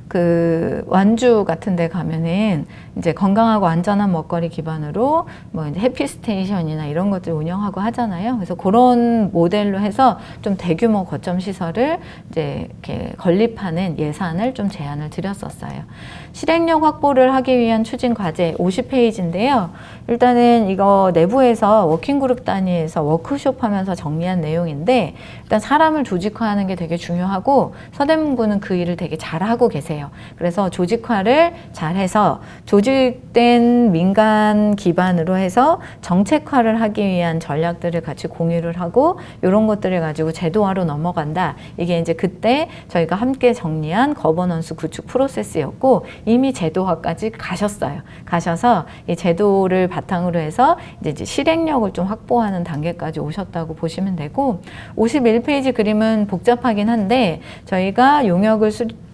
그 완주 같은 데 가면은 이제 건강하고 안전한 먹거리 기반으로 뭐 이제 해피스테이션이나 이런 것들 운영하고 하잖아요. 그래서 그런 모델로 해서 좀 대규모 거점 시설을 이제 이렇게 건립하는 예산을 좀 제안을 드렸었어요. 실행력 확보를 하기 위한 추진 과제 50페이지인데요. 일단은 이거 내부에서 워킹그룹 단위에서 워크숍 하면서 정리한 내용인데, 일단 사람을 조직화하는 게 되게 중요하고 서대문구는 그 일을 되게 잘하고 계세요. 그래서 조직화를 잘해서 조직된 민간 기반으로 해서 정책화를 하기 위한 전략들을 같이 공유를 하고 이런 것들을 가지고 제도화로 넘어간다. 이게 이제 그때 저희가 함께 정리한 거버넌스 구축 프로세스였고 이미 제도화까지 가셔서 이 제도를 바탕으로 해서 이제 실행력을 좀 확보하는 단계까지 오셨다고 보시면 되고, 51페이지 그림은 복잡하긴 한데 저희가 용역을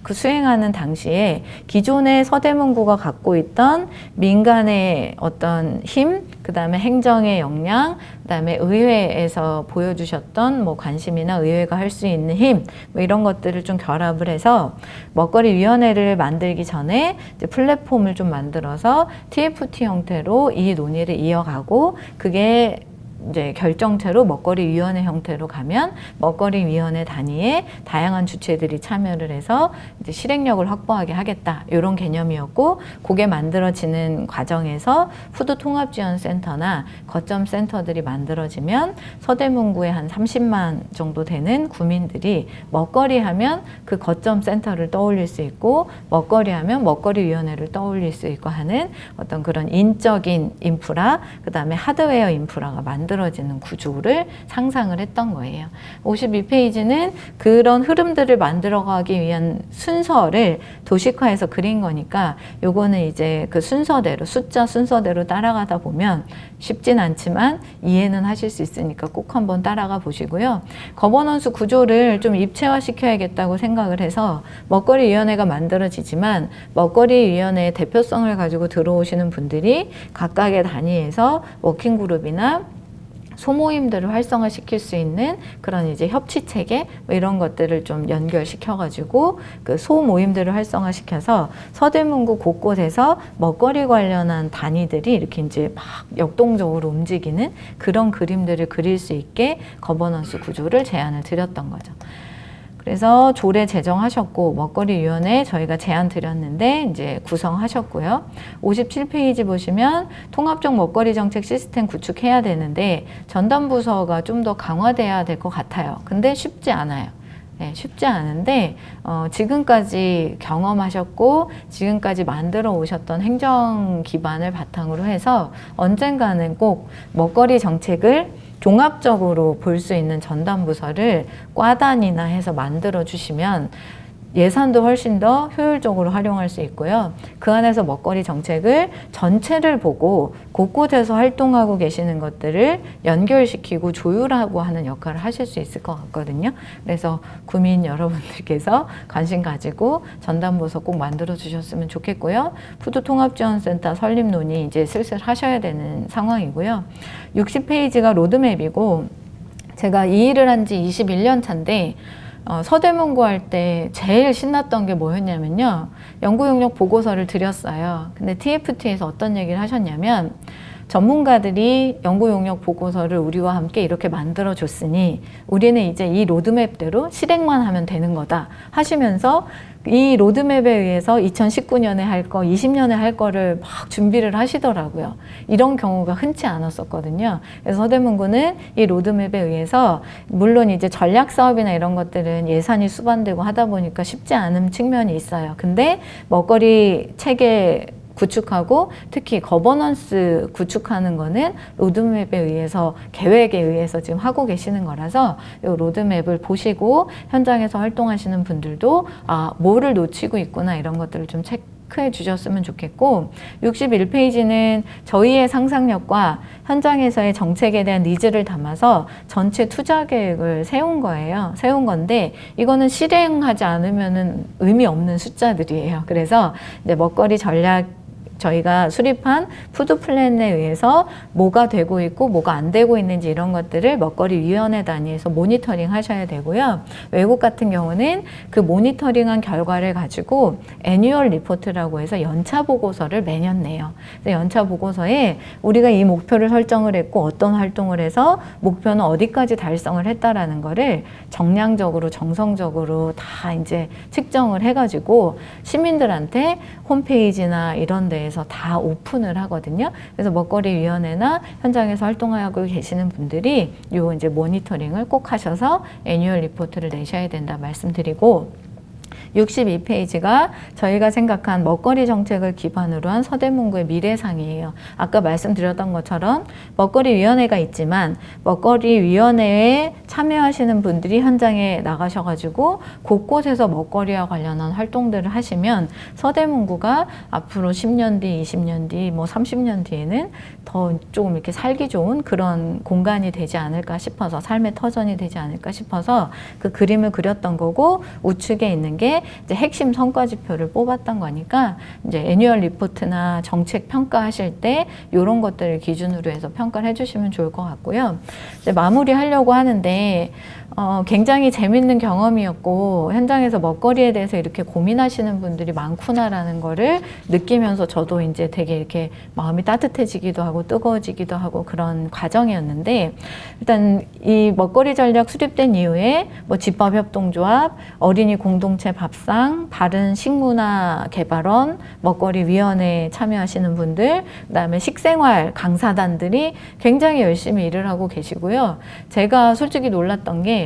수행하는 당시에 기존의 서대문구가 갖고 있던 민간의 어떤 힘, 그 다음에 행정의 역량, 그 다음에 의회에서 보여주셨던 뭐 관심이나 의회가 할 수 있는 힘, 뭐 이런 것들을 좀 결합을 해서 먹거리위원회를 만들기 전에 이제 플랫폼을 좀 만들어서 TFT 형태로 이 논의를 이어가고, 그게 이제 결정체로 먹거리위원회 형태로 가면 먹거리위원회 단위에 다양한 주체들이 참여를 해서 이제 실행력을 확보하게 하겠다, 이런 개념이었고, 그게 만들어지는 과정에서 푸드통합지원센터나 거점센터들이 만들어지면 서대문구에 한 30만 정도 되는 구민들이 먹거리 하면 그 거점센터를 떠올릴 수 있고, 먹거리 하면 먹거리위원회를 떠올릴 수 있고 하는 어떤 그런 인적인 인프라, 그 다음에 하드웨어 인프라가 만들어지는 구조를 상상을 했던 거예요. 52페이지는 그런 흐름들을 만들어가기 위한 순서를 도식화해서 그린 거니까 요거는 이제 그 순서대로, 숫자 순서대로 따라가다 보면 쉽진 않지만 이해는 하실 수 있으니까 꼭 한번 따라가 보시고요. 거버넌스 구조를 좀 입체화시켜야겠다고 생각을 해서 먹거리위원회가 만들어지지만 먹거리위원회의 대표성을 가지고 들어오시는 분들이 각각의 단위에서 워킹그룹이나 소모임들을 활성화시킬 수 있는 그런 이제 협치 체계 뭐 이런 것들을 좀 연결시켜가지고 그 소모임들을 활성화시켜서 서대문구 곳곳에서 먹거리 관련한 단위들이 이렇게 이제 막 역동적으로 움직이는 그런 그림들을 그릴 수 있게 거버넌스 구조를 제안을 드렸던 거죠. 그래서 조례 제정하셨고 먹거리위원회 저희가 제안 드렸는데 이제 구성하셨고요. 57페이지 보시면 통합적 먹거리 정책 시스템 구축해야 되는데 전담부서가 좀 더 강화돼야 될 것 같아요. 근데 쉽지 않아요. 네, 쉽지 않은데 지금까지 경험하셨고 지금까지 만들어 오셨던 행정 기반을 바탕으로 해서 언젠가는 꼭 먹거리 정책을 종합적으로 볼 수 있는 전담부서를 과단위나 해서 만들어 주시면 예산도 훨씬 더 효율적으로 활용할 수 있고요. 그 안에서 먹거리 정책을 전체를 보고 곳곳에서 활동하고 계시는 것들을 연결시키고 조율하고 하는 역할을 하실 수 있을 것 같거든요. 그래서 구민 여러분들께서 관심 가지고 전담부서 꼭 만들어 주셨으면 좋겠고요. 푸드통합지원센터 설립 논의 이제 슬슬 하셔야 되는 상황이고요. 60페이지가 로드맵이고 제가 이 일을 한 지 21년 차인데 서대문구 할 때 제일 신났던 게 뭐였냐면요. 연구용역 보고서를 드렸어요. 근데 TFT에서 어떤 얘기를 하셨냐면 전문가들이 연구용역 보고서를 우리와 함께 이렇게 만들어줬으니 우리는 이제 이 로드맵대로 실행만 하면 되는 거다 하시면서 이 로드맵에 의해서 2019년에 할 거, 20년에 할 거를 막 준비를 하시더라고요. 이런 경우가 흔치 않았었거든요. 그래서 서대문구는 이 로드맵에 의해서 물론 이제 전략 사업이나 이런 것들은 예산이 수반되고 하다 보니까 쉽지 않은 측면이 있어요. 근데 먹거리 체계 구축하고 특히 거버넌스 구축하는 거는 로드맵에 의해서 계획에 의해서 지금 하고 계시는 거라서 이 로드맵을 보시고 현장에서 활동하시는 분들도 뭐를 놓치고 있구나 이런 것들을 좀 체크해 주셨으면 좋겠고 61페이지는 저희의 상상력과 현장에서의 정책에 대한 니즈를 담아서 전체 투자 계획을 세운 거예요. 세운 건데 이거는 실행하지 않으면은 의미 없는 숫자들이에요. 그래서 이제 먹거리 전략 저희가 수립한 푸드 플랜에 의해서 뭐가 되고 있고 뭐가 안 되고 있는지 이런 것들을 먹거리위원회 단위에서 모니터링 하셔야 되고요. 외국 같은 경우는 그 모니터링한 결과를 가지고 애뉴얼 리포트라고 해서 연차 보고서를 매년 내요. 연차 보고서에 우리가 이 목표를 설정을 했고 어떤 활동을 해서 목표는 어디까지 달성을 했다라는 거를 정량적으로 정성적으로 다 이제 측정을 해가지고 시민들한테 홈페이지나 이런 데에서 다 오픈을 하거든요. 그래서 먹거리위원회나 현장에서 활동하고 계시는 분들이 요 이제 모니터링을 꼭 하셔서 애뉴얼 리포트를 내셔야 된다 말씀드리고 62페이지가 저희가 생각한 먹거리 정책을 기반으로 한 서대문구의 미래상이에요. 아까 말씀드렸던 것처럼 먹거리위원회가 있지만 먹거리위원회에 참여하시는 분들이 현장에 나가셔가지고 곳곳에서 먹거리와 관련한 활동들을 하시면 서대문구가 앞으로 10년 뒤, 20년 뒤, 뭐 30년 뒤에는 더 조금 이렇게 살기 좋은 그런 공간이 되지 않을까 싶어서 삶의 터전이 되지 않을까 싶어서 그 그림을 그렸던 거고 우측에 있는 게 이제 핵심 성과 지표를 뽑았던 거니까 이제 애뉴얼 리포트나 정책 평가하실 때 이런 것들을 기준으로 해서 평가를 해주시면 좋을 것 같고요. 이제 마무리하려고 하는데 굉장히 재밌는 경험이었고 현장에서 먹거리에 대해서 이렇게 고민하시는 분들이 많구나라는 거를 느끼면서 저도 이제 되게 이렇게 마음이 따뜻해지기도 하고 뜨거워지기도 하고 그런 과정이었는데 일단 이 먹거리 전략 수립된 이후에 뭐 집밥협동조합, 어린이 공동체 밥상, 바른 식문화 개발원, 먹거리위원회에 참여하시는 분들, 그다음에 식생활 강사단들이 굉장히 열심히 일을 하고 계시고요. 제가 솔직히 놀랐던 게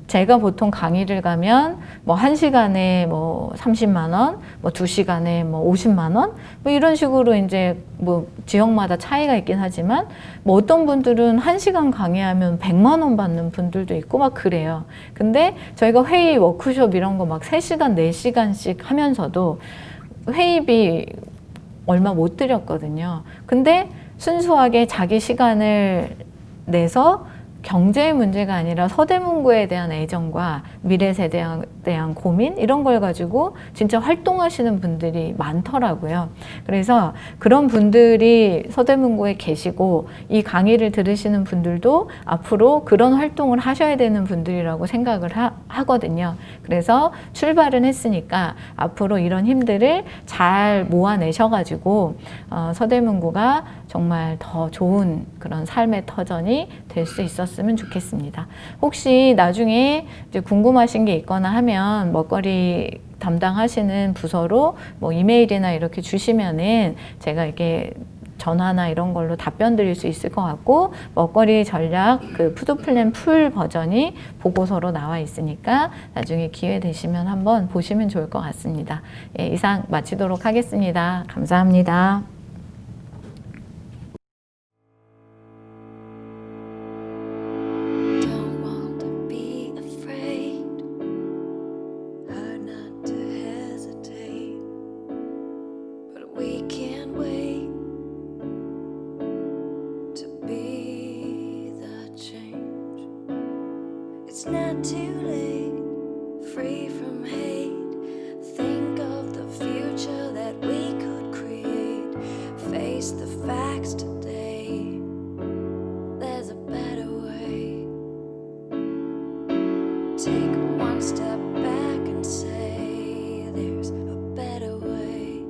제가 보통 강의를 가면 뭐 1시간에 뭐 30만 원, 뭐 2시간에 뭐 50만 원, 뭐 이런 식으로 이제 뭐 지역마다 차이가 있긴 하지만 뭐 어떤 분들은 1시간 강의하면 100만 원 받는 분들도 있고 막 그래요. 근데 저희가 회의, 워크숍 이런 거 막 3시간, 4시간씩 하면서도 회의비 얼마 못 드렸거든요. 근데 순수하게 자기 시간을 내서 경제의 문제가 아니라 서대문구에 대한 애정과 미래 세대에 대한 고민 이런 걸 가지고 진짜 활동하시는 분들이 많더라고요. 그래서 그런 분들이 서대문구에 계시고 이 강의를 들으시는 분들도 앞으로 그런 활동을 하셔야 되는 분들이라고 생각을 하거든요. 그래서 출발은 했으니까 앞으로 이런 힘들을 잘 모아내셔가지고 서대문구가 정말 더 좋은 그런 삶의 터전이 될 수 있었으면 좋겠습니다. 혹시 나중에 이제 궁금하신 게 있거나 하면 먹거리 담당하시는 부서로 뭐 이메일이나 이렇게 주시면은 제가 이렇게 전화나 이런 걸로 답변 드릴 수 있을 것 같고, 먹거리 전략 그 푸드플랜 풀 버전이 보고서로 나와 있으니까 나중에 기회 되시면 한번 보시면 좋을 것 같습니다. 예, 이상 마치도록 하겠습니다. 감사합니다. Don't want to be afraid. Hard not to hesitate. But we can't wait to be the change. It's not too late. Free from hate. Think of the future that we could create. Face the facts today. There's a better way. Take one step back and say there's a better way.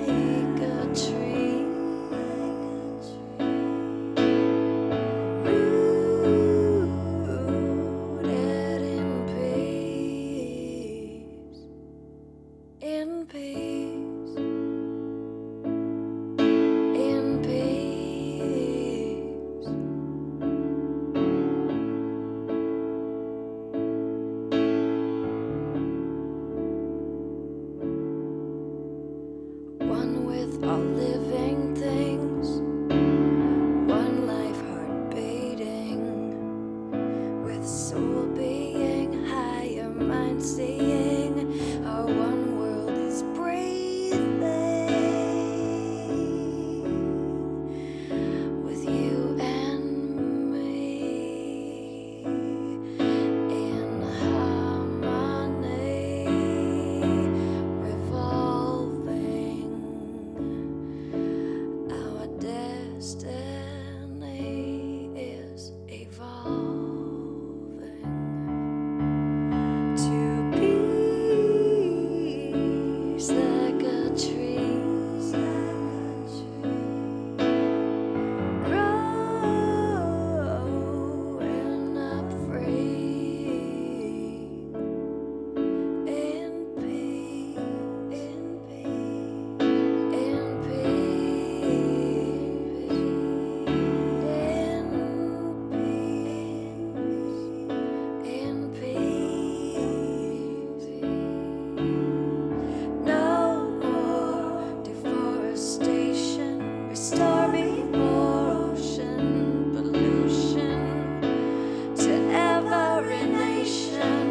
Like a tree, rooted in peace, in peace, in peace. One with all living things, one life heart beating, with soul being, higher mind seeing, our one world is breathing, with you and me, in harmony, revolving, our destiny is evolving to peace like a tree, growing up free, in peace, in peace, in peace, in peace. No more deforestation, restore before ocean pollution to every nation.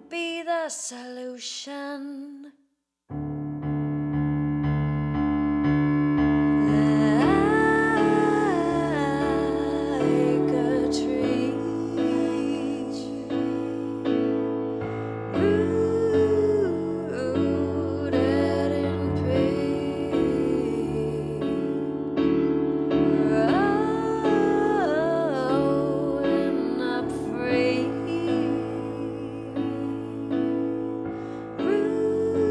Be the solution. Like a tree, rooted in peace, growing up free, rooted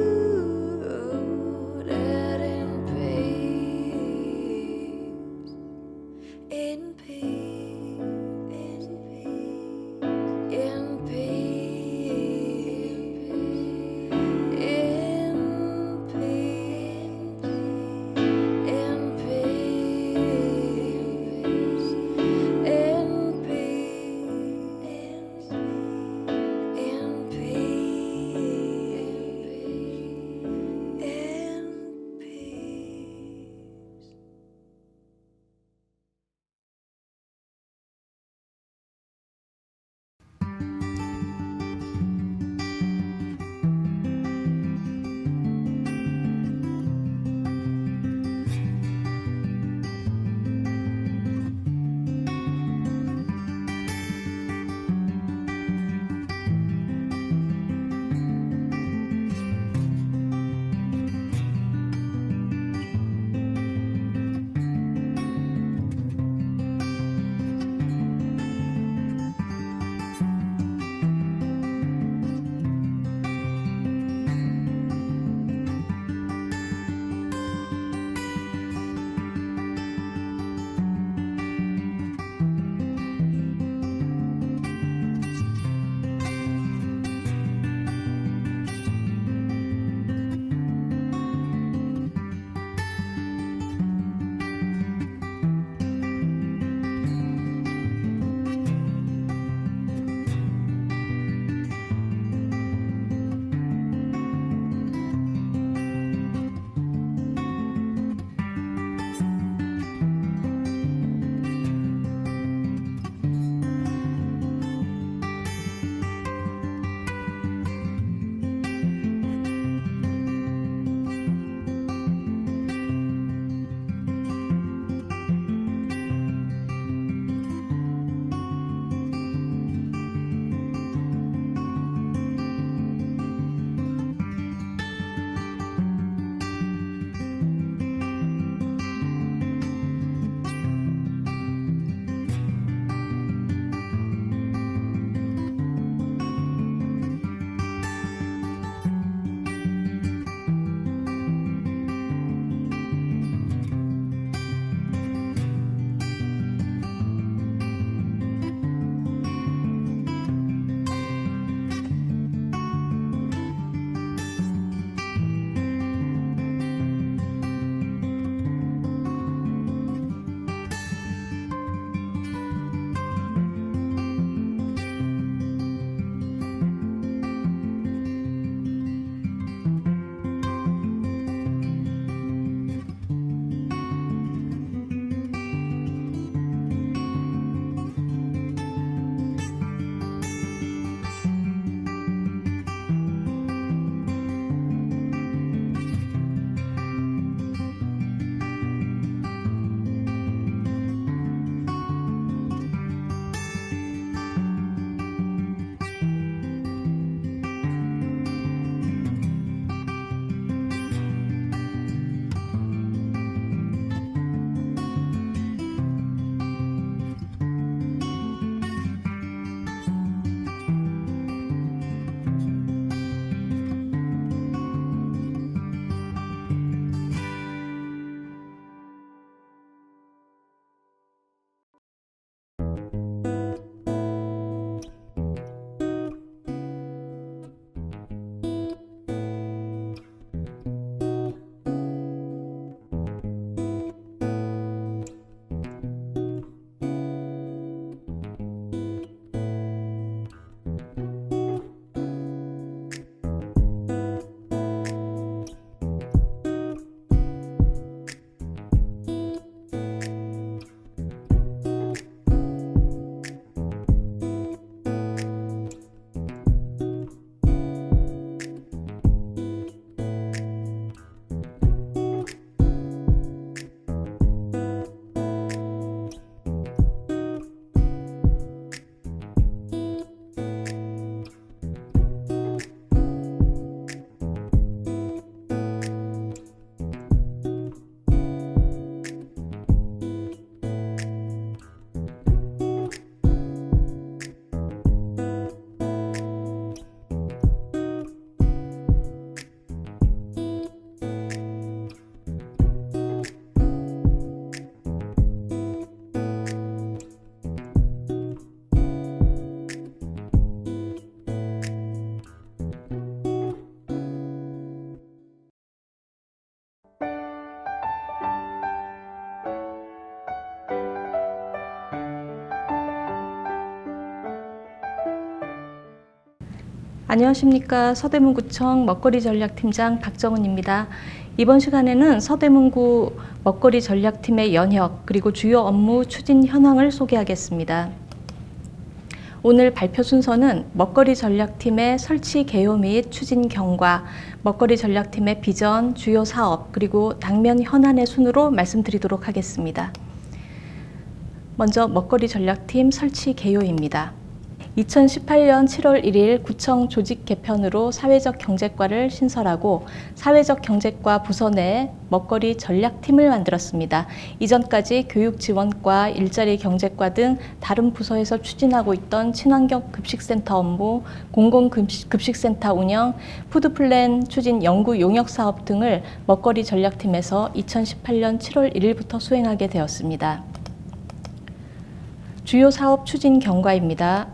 안녕하십니까. 서대문구청 먹거리 전략팀장 박정은입니다. 이번 시간에는 서대문구 먹거리 전략팀의 연혁 그리고 주요 업무 추진 현황을 소개하겠습니다. 오늘 발표 순서는 먹거리 전략팀의 설치 개요 및 추진 경과, 먹거리 전략팀의 비전, 주요 사업, 그리고 당면 현안의 순으로 말씀드리도록 하겠습니다. 먼저 먹거리 전략팀 설치 개요입니다. 2018년 7월 1일 구청 조직 개편으로 사회적 경제과를 신설하고 사회적 경제과 부서 내에 먹거리 전략팀을 만들었습니다. 이전까지 교육지원과, 일자리 경제과 등 다른 부서에서 추진하고 있던 친환경 급식센터 업무, 공공급식센터 운영, 푸드플랜 추진 연구 용역 사업 등을 먹거리 전략팀에서 2018년 7월 1일부터 수행하게 되었습니다. 주요 사업 추진 경과입니다.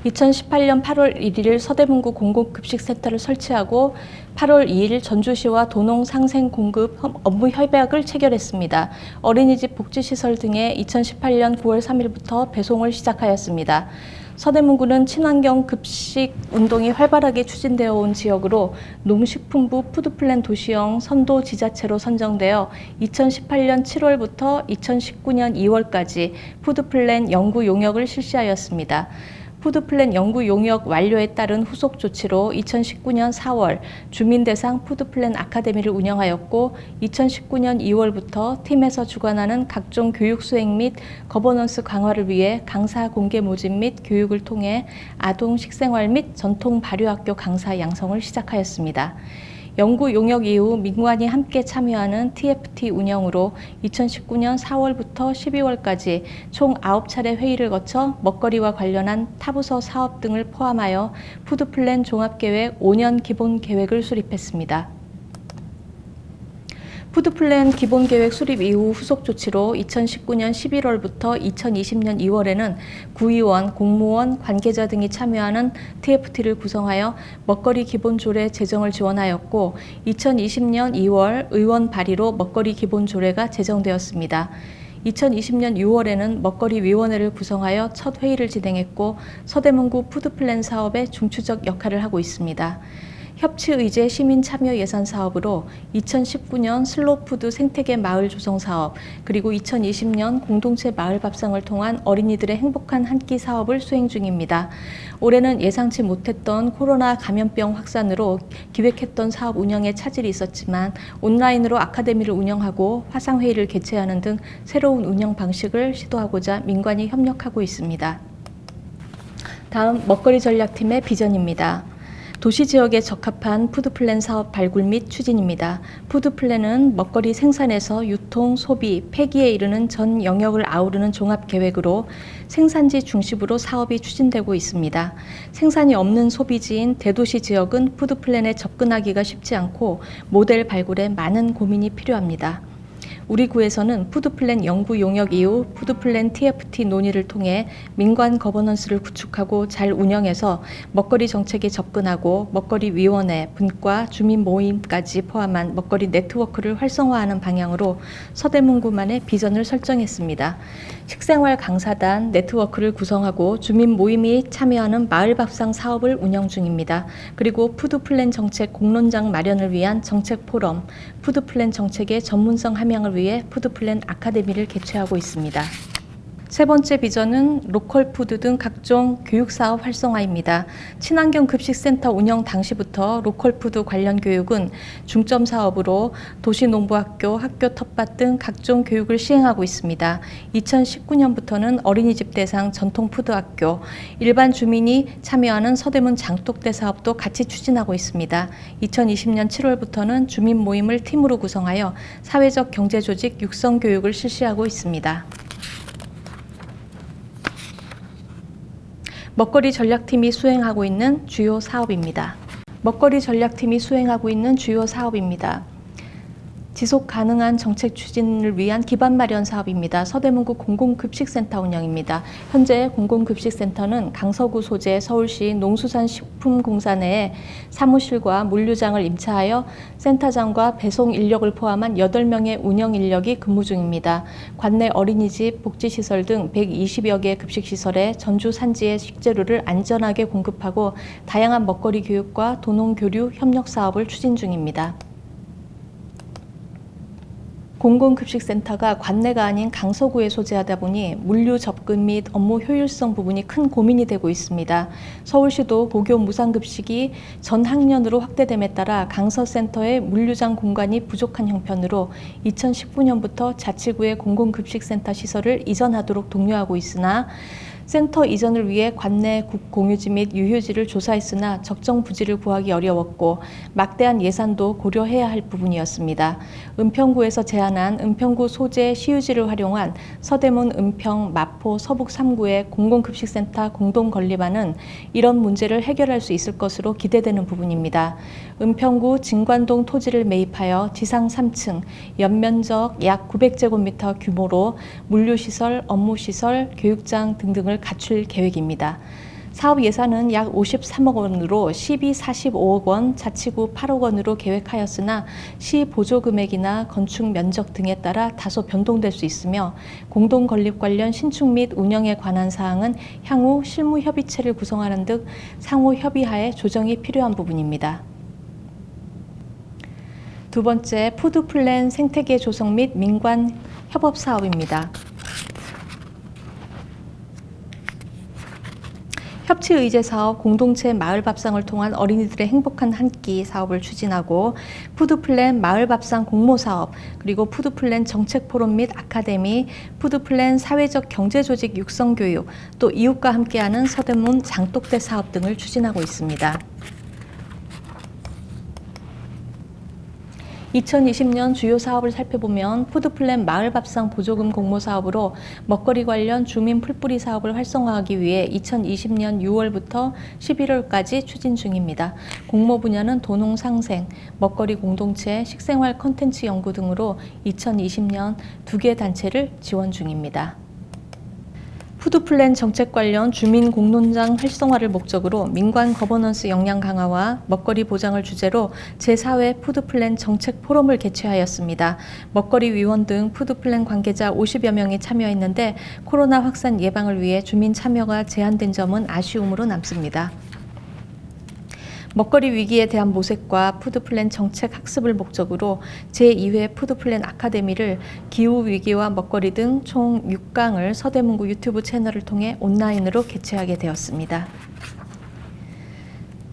2018년 8월 1일 서대문구 공공급식센터를 설치하고 8월 2일 전주시와 도농상생공급 업무 협약을 체결했습니다. 어린이집 복지시설 등에 2018년 9월 3일부터 배송을 시작하였습니다. 서대문구는 친환경 급식 운동이 활발하게 추진되어 온 지역으로 농식품부 푸드플랜 도시형 선도 지자체로 선정되어 2018년 7월부터 2019년 2월까지 푸드플랜 연구 용역을 실시하였습니다. 푸드플랜 연구 용역 완료에 따른 후속 조치로 2019년 4월 주민대상 푸드플랜 아카데미를 운영하였고 2019년 2월부터 팀에서 주관하는 각종 교육 수행 및 거버넌스 강화를 위해 강사 공개 모집 및 교육을 통해 아동 식생활 및 전통 발효학교 강사 양성을 시작하였습니다. 연구 용역 이후 민관이 함께 참여하는 TFT 운영으로 2019년 4월부터 12월까지 총 9차례 회의를 거쳐 먹거리와 관련한 타부서 사업 등을 포함하여 푸드플랜 종합계획 5년 기본계획을 수립했습니다. 푸드플랜 기본계획 수립 이후 후속 조치로 2019년 11월부터 2020년 2월에는 구의원, 공무원, 관계자 등이 참여하는 TFT를 구성하여 먹거리 기본조례 제정을 지원하였고 2020년 2월 의원 발의로 먹거리 기본조례가 제정되었습니다. 2020년 6월에는 먹거리위원회를 구성하여 첫 회의를 진행했고 서대문구 푸드플랜 사업의 중추적 역할을 하고 있습니다. 협치의제 시민참여 예산 사업으로 2019년 슬로푸드 생태계 마을 조성 사업, 그리고 2020년 공동체 마을 밥상을 통한 어린이들의 행복한 한 끼 사업을 수행 중입니다. 올해는 예상치 못했던 코로나 감염병 확산으로 기획했던 사업 운영에 차질이 있었지만 온라인으로 아카데미를 운영하고 화상회의를 개최하는 등 새로운 운영 방식을 시도하고자 민관이 협력하고 있습니다. 다음 먹거리 전략팀의 비전입니다. 도시지역에 적합한 푸드플랜 사업 발굴 및 추진입니다. 푸드플랜은 먹거리 생산에서 유통, 소비, 폐기에 이르는 전 영역을 아우르는 종합계획으로 생산지 중심으로 사업이 추진되고 있습니다. 생산이 없는 소비지인 대도시 지역은 푸드플랜에 접근하기가 쉽지 않고 모델 발굴에 많은 고민이 필요합니다. 우리 구에서는 푸드플랜 연구 용역 이후 푸드플랜 TFT 논의를 통해 민관 거버넌스를 구축하고 잘 운영해서 먹거리 정책에 접근하고 먹거리위원회, 분과, 주민 모임까지 포함한 먹거리 네트워크를 활성화하는 방향으로 서대문구만의 비전을 설정했습니다. 식생활 강사단 네트워크를 구성하고 주민 모임이 참여하는 마을밥상 사업을 운영 중입니다. 그리고 푸드플랜 정책 공론장 마련을 위한 정책 포럼, 푸드플랜 정책의 전문성 함양을 위해 푸드플랜 아카데미를 개최하고 있습니다. 세 번째 비전은 로컬 푸드 등 각종 교육사업 활성화입니다. 친환경 급식센터 운영 당시부터 로컬 푸드 관련 교육은 중점 사업으로 도시농부학교, 학교 텃밭 등 각종 교육을 시행하고 있습니다. 2019년부터는 어린이집 대상 전통푸드학교, 일반 주민이 참여하는 서대문 장독대 사업도 같이 추진하고 있습니다. 2020년 7월부터는 주민 모임을 팀으로 구성하여 사회적 경제조직 육성 교육을 실시하고 있습니다. 먹거리 전략팀이 수행하고 있는 주요 사업입니다. 먹거리 전략팀이 수행하고 있는 주요 사업입니다. 지속 가능한 정책 추진을 위한 기반 마련 사업입니다. 서대문구 공공급식센터 운영입니다. 현재 공공급식센터는 강서구 소재 서울시 농수산식품공사 내에 사무실과 물류장을 임차하여 센터장과 배송 인력을 포함한 8명의 운영 인력이 근무 중입니다. 관내 어린이집, 복지시설 등 120여 개의 급식시설에 전주 산지의 식재료를 안전하게 공급하고 다양한 먹거리 교육과 도농 교류 협력 사업을 추진 중입니다. 공공급식센터가 관내가 아닌 강서구에 소재하다 보니 물류 접근 및 업무 효율성 부분이 큰 고민이 되고 있습니다. 서울시도 고교 무상급식이 전 학년으로 확대됨에 따라 강서센터의 물류장 공간이 부족한 형편으로 2019년부터 자치구의 공공급식센터 시설을 이전하도록 독려하고 있으나 센터 이전을 위해 관내 국공유지 및 유휴지를 조사했으나 적정 부지를 구하기 어려웠고 막대한 예산도 고려해야 할 부분이었습니다. 은평구에서 제안한 은평구 소재 시유지를 활용한 서대문, 은평, 마포, 서북 3구의 공공급식센터 공동건립안은 이런 문제를 해결할 수 있을 것으로 기대되는 부분입니다. 은평구 진관동 토지를 매입하여 지상 3층, 연면적 약 900제곱미터 규모로 물류시설, 업무시설, 교육장 등등을 갖출 계획입니다. 사업 예산은 약 53억 원으로 시비 45억 원, 자치구 8억 원으로 계획하였으나 시 보조 금액이나 건축 면적 등에 따라 다소 변동될 수 있으며 공동 건립 관련 신축 및 운영에 관한 사항은 향후 실무 협의체를 구성하는 등 상호 협의하에 조정이 필요한 부분입니다. 두 번째, 푸드플랜 생태계 조성 및 민관 협업 사업입니다. 협치의제 사업, 공동체 마을밥상을 통한 어린이들의 행복한 한 끼 사업을 추진하고 푸드플랜 마을밥상 공모사업, 그리고 푸드플랜 정책포럼 및 아카데미, 푸드플랜 사회적 경제조직 육성교육, 또 이웃과 함께하는 서대문 장독대 사업 등을 추진하고 있습니다. 2020년 주요 사업을 살펴보면 푸드플랜 마을밥상 보조금 공모사업으로 먹거리 관련 주민 풀뿌리 사업을 활성화하기 위해 2020년 6월부터 11월까지 추진 중입니다. 공모 분야는 도농상생, 먹거리 공동체, 식생활 콘텐츠 연구 등으로 2020년 2개 단체를 지원 중입니다. 푸드플랜 정책 관련 주민 공론장 활성화를 목적으로 민관 거버넌스 역량 강화와 먹거리 보장을 주제로 제4회 푸드플랜 정책 포럼을 개최하였습니다. 먹거리 위원 등 푸드플랜 관계자 50여 명이 참여했는데 코로나 확산 예방을 위해 주민 참여가 제한된 점은 아쉬움으로 남습니다. 먹거리 위기에 대한 모색과 푸드플랜 정책 학습을 목적으로 제2회 푸드플랜 아카데미를 기후위기와 먹거리 등 총 6강을 서대문구 유튜브 채널을 통해 온라인으로 개최하게 되었습니다.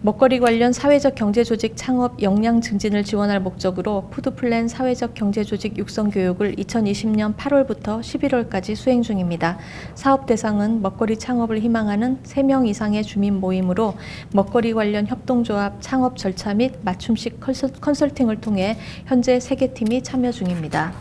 먹거리 관련 사회적 경제조직 창업 역량 증진을 지원할 목적으로 푸드플랜 사회적 경제조직 육성 교육을 2020년 8월부터 11월까지 수행 중입니다. 사업 대상은 먹거리 창업을 희망하는 3명 이상의 주민 모임으로 먹거리 관련 협동조합 창업 절차 및 맞춤식 컨설팅을 통해 현재 3개 팀이 참여 중입니다.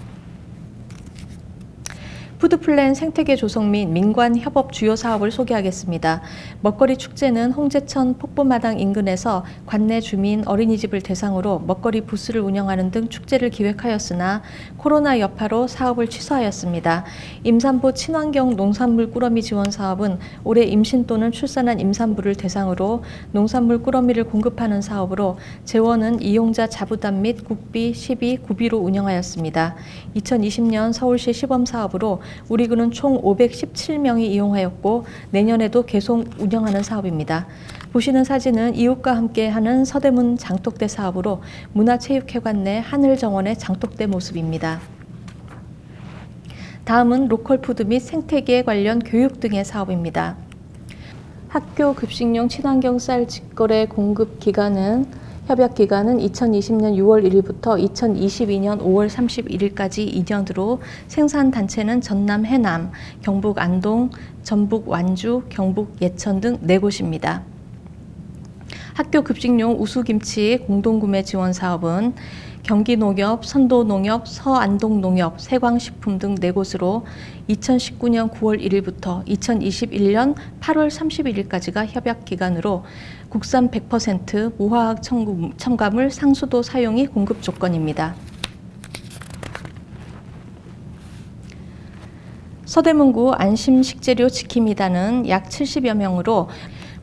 푸드플랜 생태계 조성 및 민관 협업 주요 사업을 소개하겠습니다. 먹거리 축제는 홍제천 폭포마당 인근에서 관내 주민 어린이집을 대상으로 먹거리 부스를 운영하는 등 축제를 기획하였으나 코로나 여파로 사업을 취소하였습니다. 임산부 친환경 농산물 꾸러미 지원 사업은 올해 임신 또는 출산한 임산부를 대상으로 농산물 꾸러미를 공급하는 사업으로 재원은 이용자 자부담 및 국비, 시비, 구비로 운영하였습니다. 2020년 서울시 시범 사업으로 우리 구는 총 517명이 이용하였고 내년에도 계속 운영하는 사업입니다. 보시는 사진은 이웃과 함께하는 서대문 장독대 사업으로 문화체육회관 내 하늘정원의 장독대 모습입니다. 다음은 로컬푸드 및 생태계 관련 교육 등의 사업입니다. 학교 급식용 친환경 쌀 직거래 공급 기간은 협약 기간은 2020년 6월 1일부터 2022년 5월 31일까지 2년으로 생산 단체는 전남 해남, 경북 안동, 전북 완주, 경북 예천 등 4곳입니다. 학교 급식용 우수김치 공동구매 지원 사업은 경기농협, 선도농협, 서안동농협, 세광식품 등 4곳으로 2019년 9월 1일부터 2021년 8월 31일까지가 협약 기간으로 국산 100% 무화학 첨가물 상수도 사용이 공급 조건입니다. 서대문구 안심식재료 지킴이단은 약 70여 명으로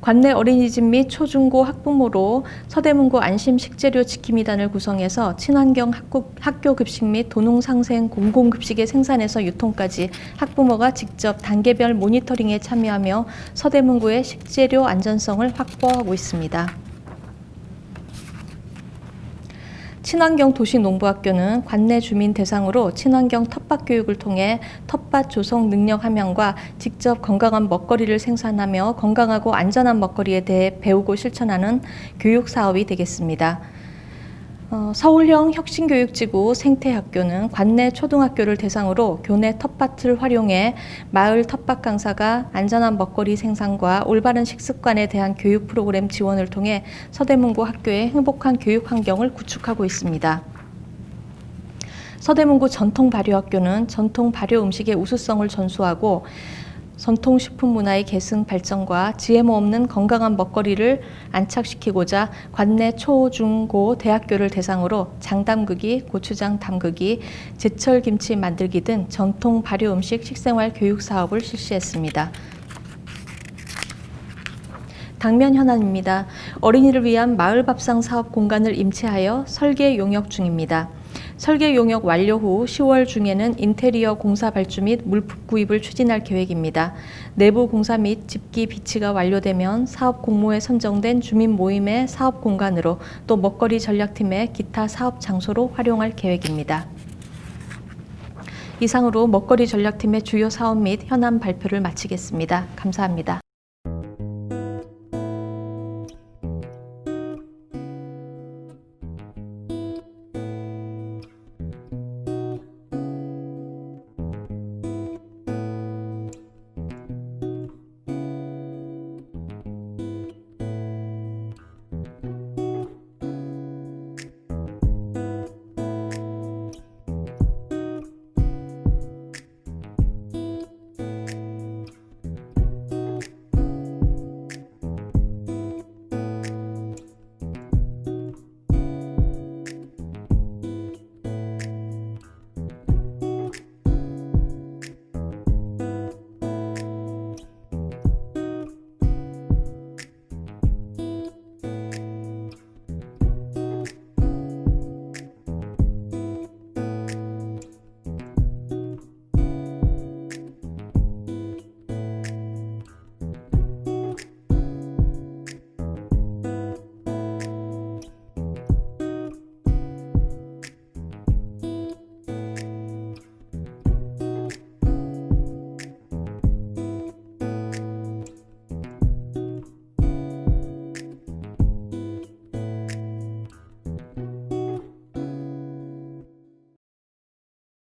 관내 어린이집 및 초중고 학부모로 서대문구 안심식재료 지킴이단을 구성해서 친환경 학교 급식 및 도농상생 공공급식의 생산에서 유통까지 학부모가 직접 단계별 모니터링에 참여하며 서대문구의 식재료 안전성을 확보하고 있습니다. 친환경 도시농부학교는 관내 주민 대상으로 친환경 텃밭 교육을 통해 텃밭 조성 능력 함양과 직접 건강한 먹거리를 생산하며 건강하고 안전한 먹거리에 대해 배우고 실천하는 교육 사업이 되겠습니다. 서울형 혁신교육지구 생태학교는 관내 초등학교를 대상으로 교내 텃밭을 활용해 마을 텃밭 강사가 안전한 먹거리 생산과 올바른 식습관에 대한 교육 프로그램 지원을 통해 서대문구 학교의 행복한 교육 환경을 구축하고 있습니다. 서대문구 전통발효학교는 전통 발효 음식의 우수성을 전수하고 전통식품 문화의 계승 발전과 GMO 없는 건강한 먹거리를 안착시키고자 관내 초, 중, 고 대학교를 대상으로 장담그기, 고추장 담그기, 제철 김치 만들기 등 전통 발효 음식 식생활 교육 사업을 실시했습니다. 당면 현안입니다. 어린이를 위한 마을 밥상 사업 공간을 임차하여 설계 용역 중입니다. 설계 용역 완료 후 10월 중에는 인테리어 공사 발주 및 물품 구입을 추진할 계획입니다. 내부 공사 및 집기 비치가 완료되면 사업 공모에 선정된 주민 모임의 사업 공간으로 또 먹거리 전략팀의 기타 사업 장소로 활용할 계획입니다. 이상으로 먹거리 전략팀의 주요 사업 및 현안 발표를 마치겠습니다. 감사합니다.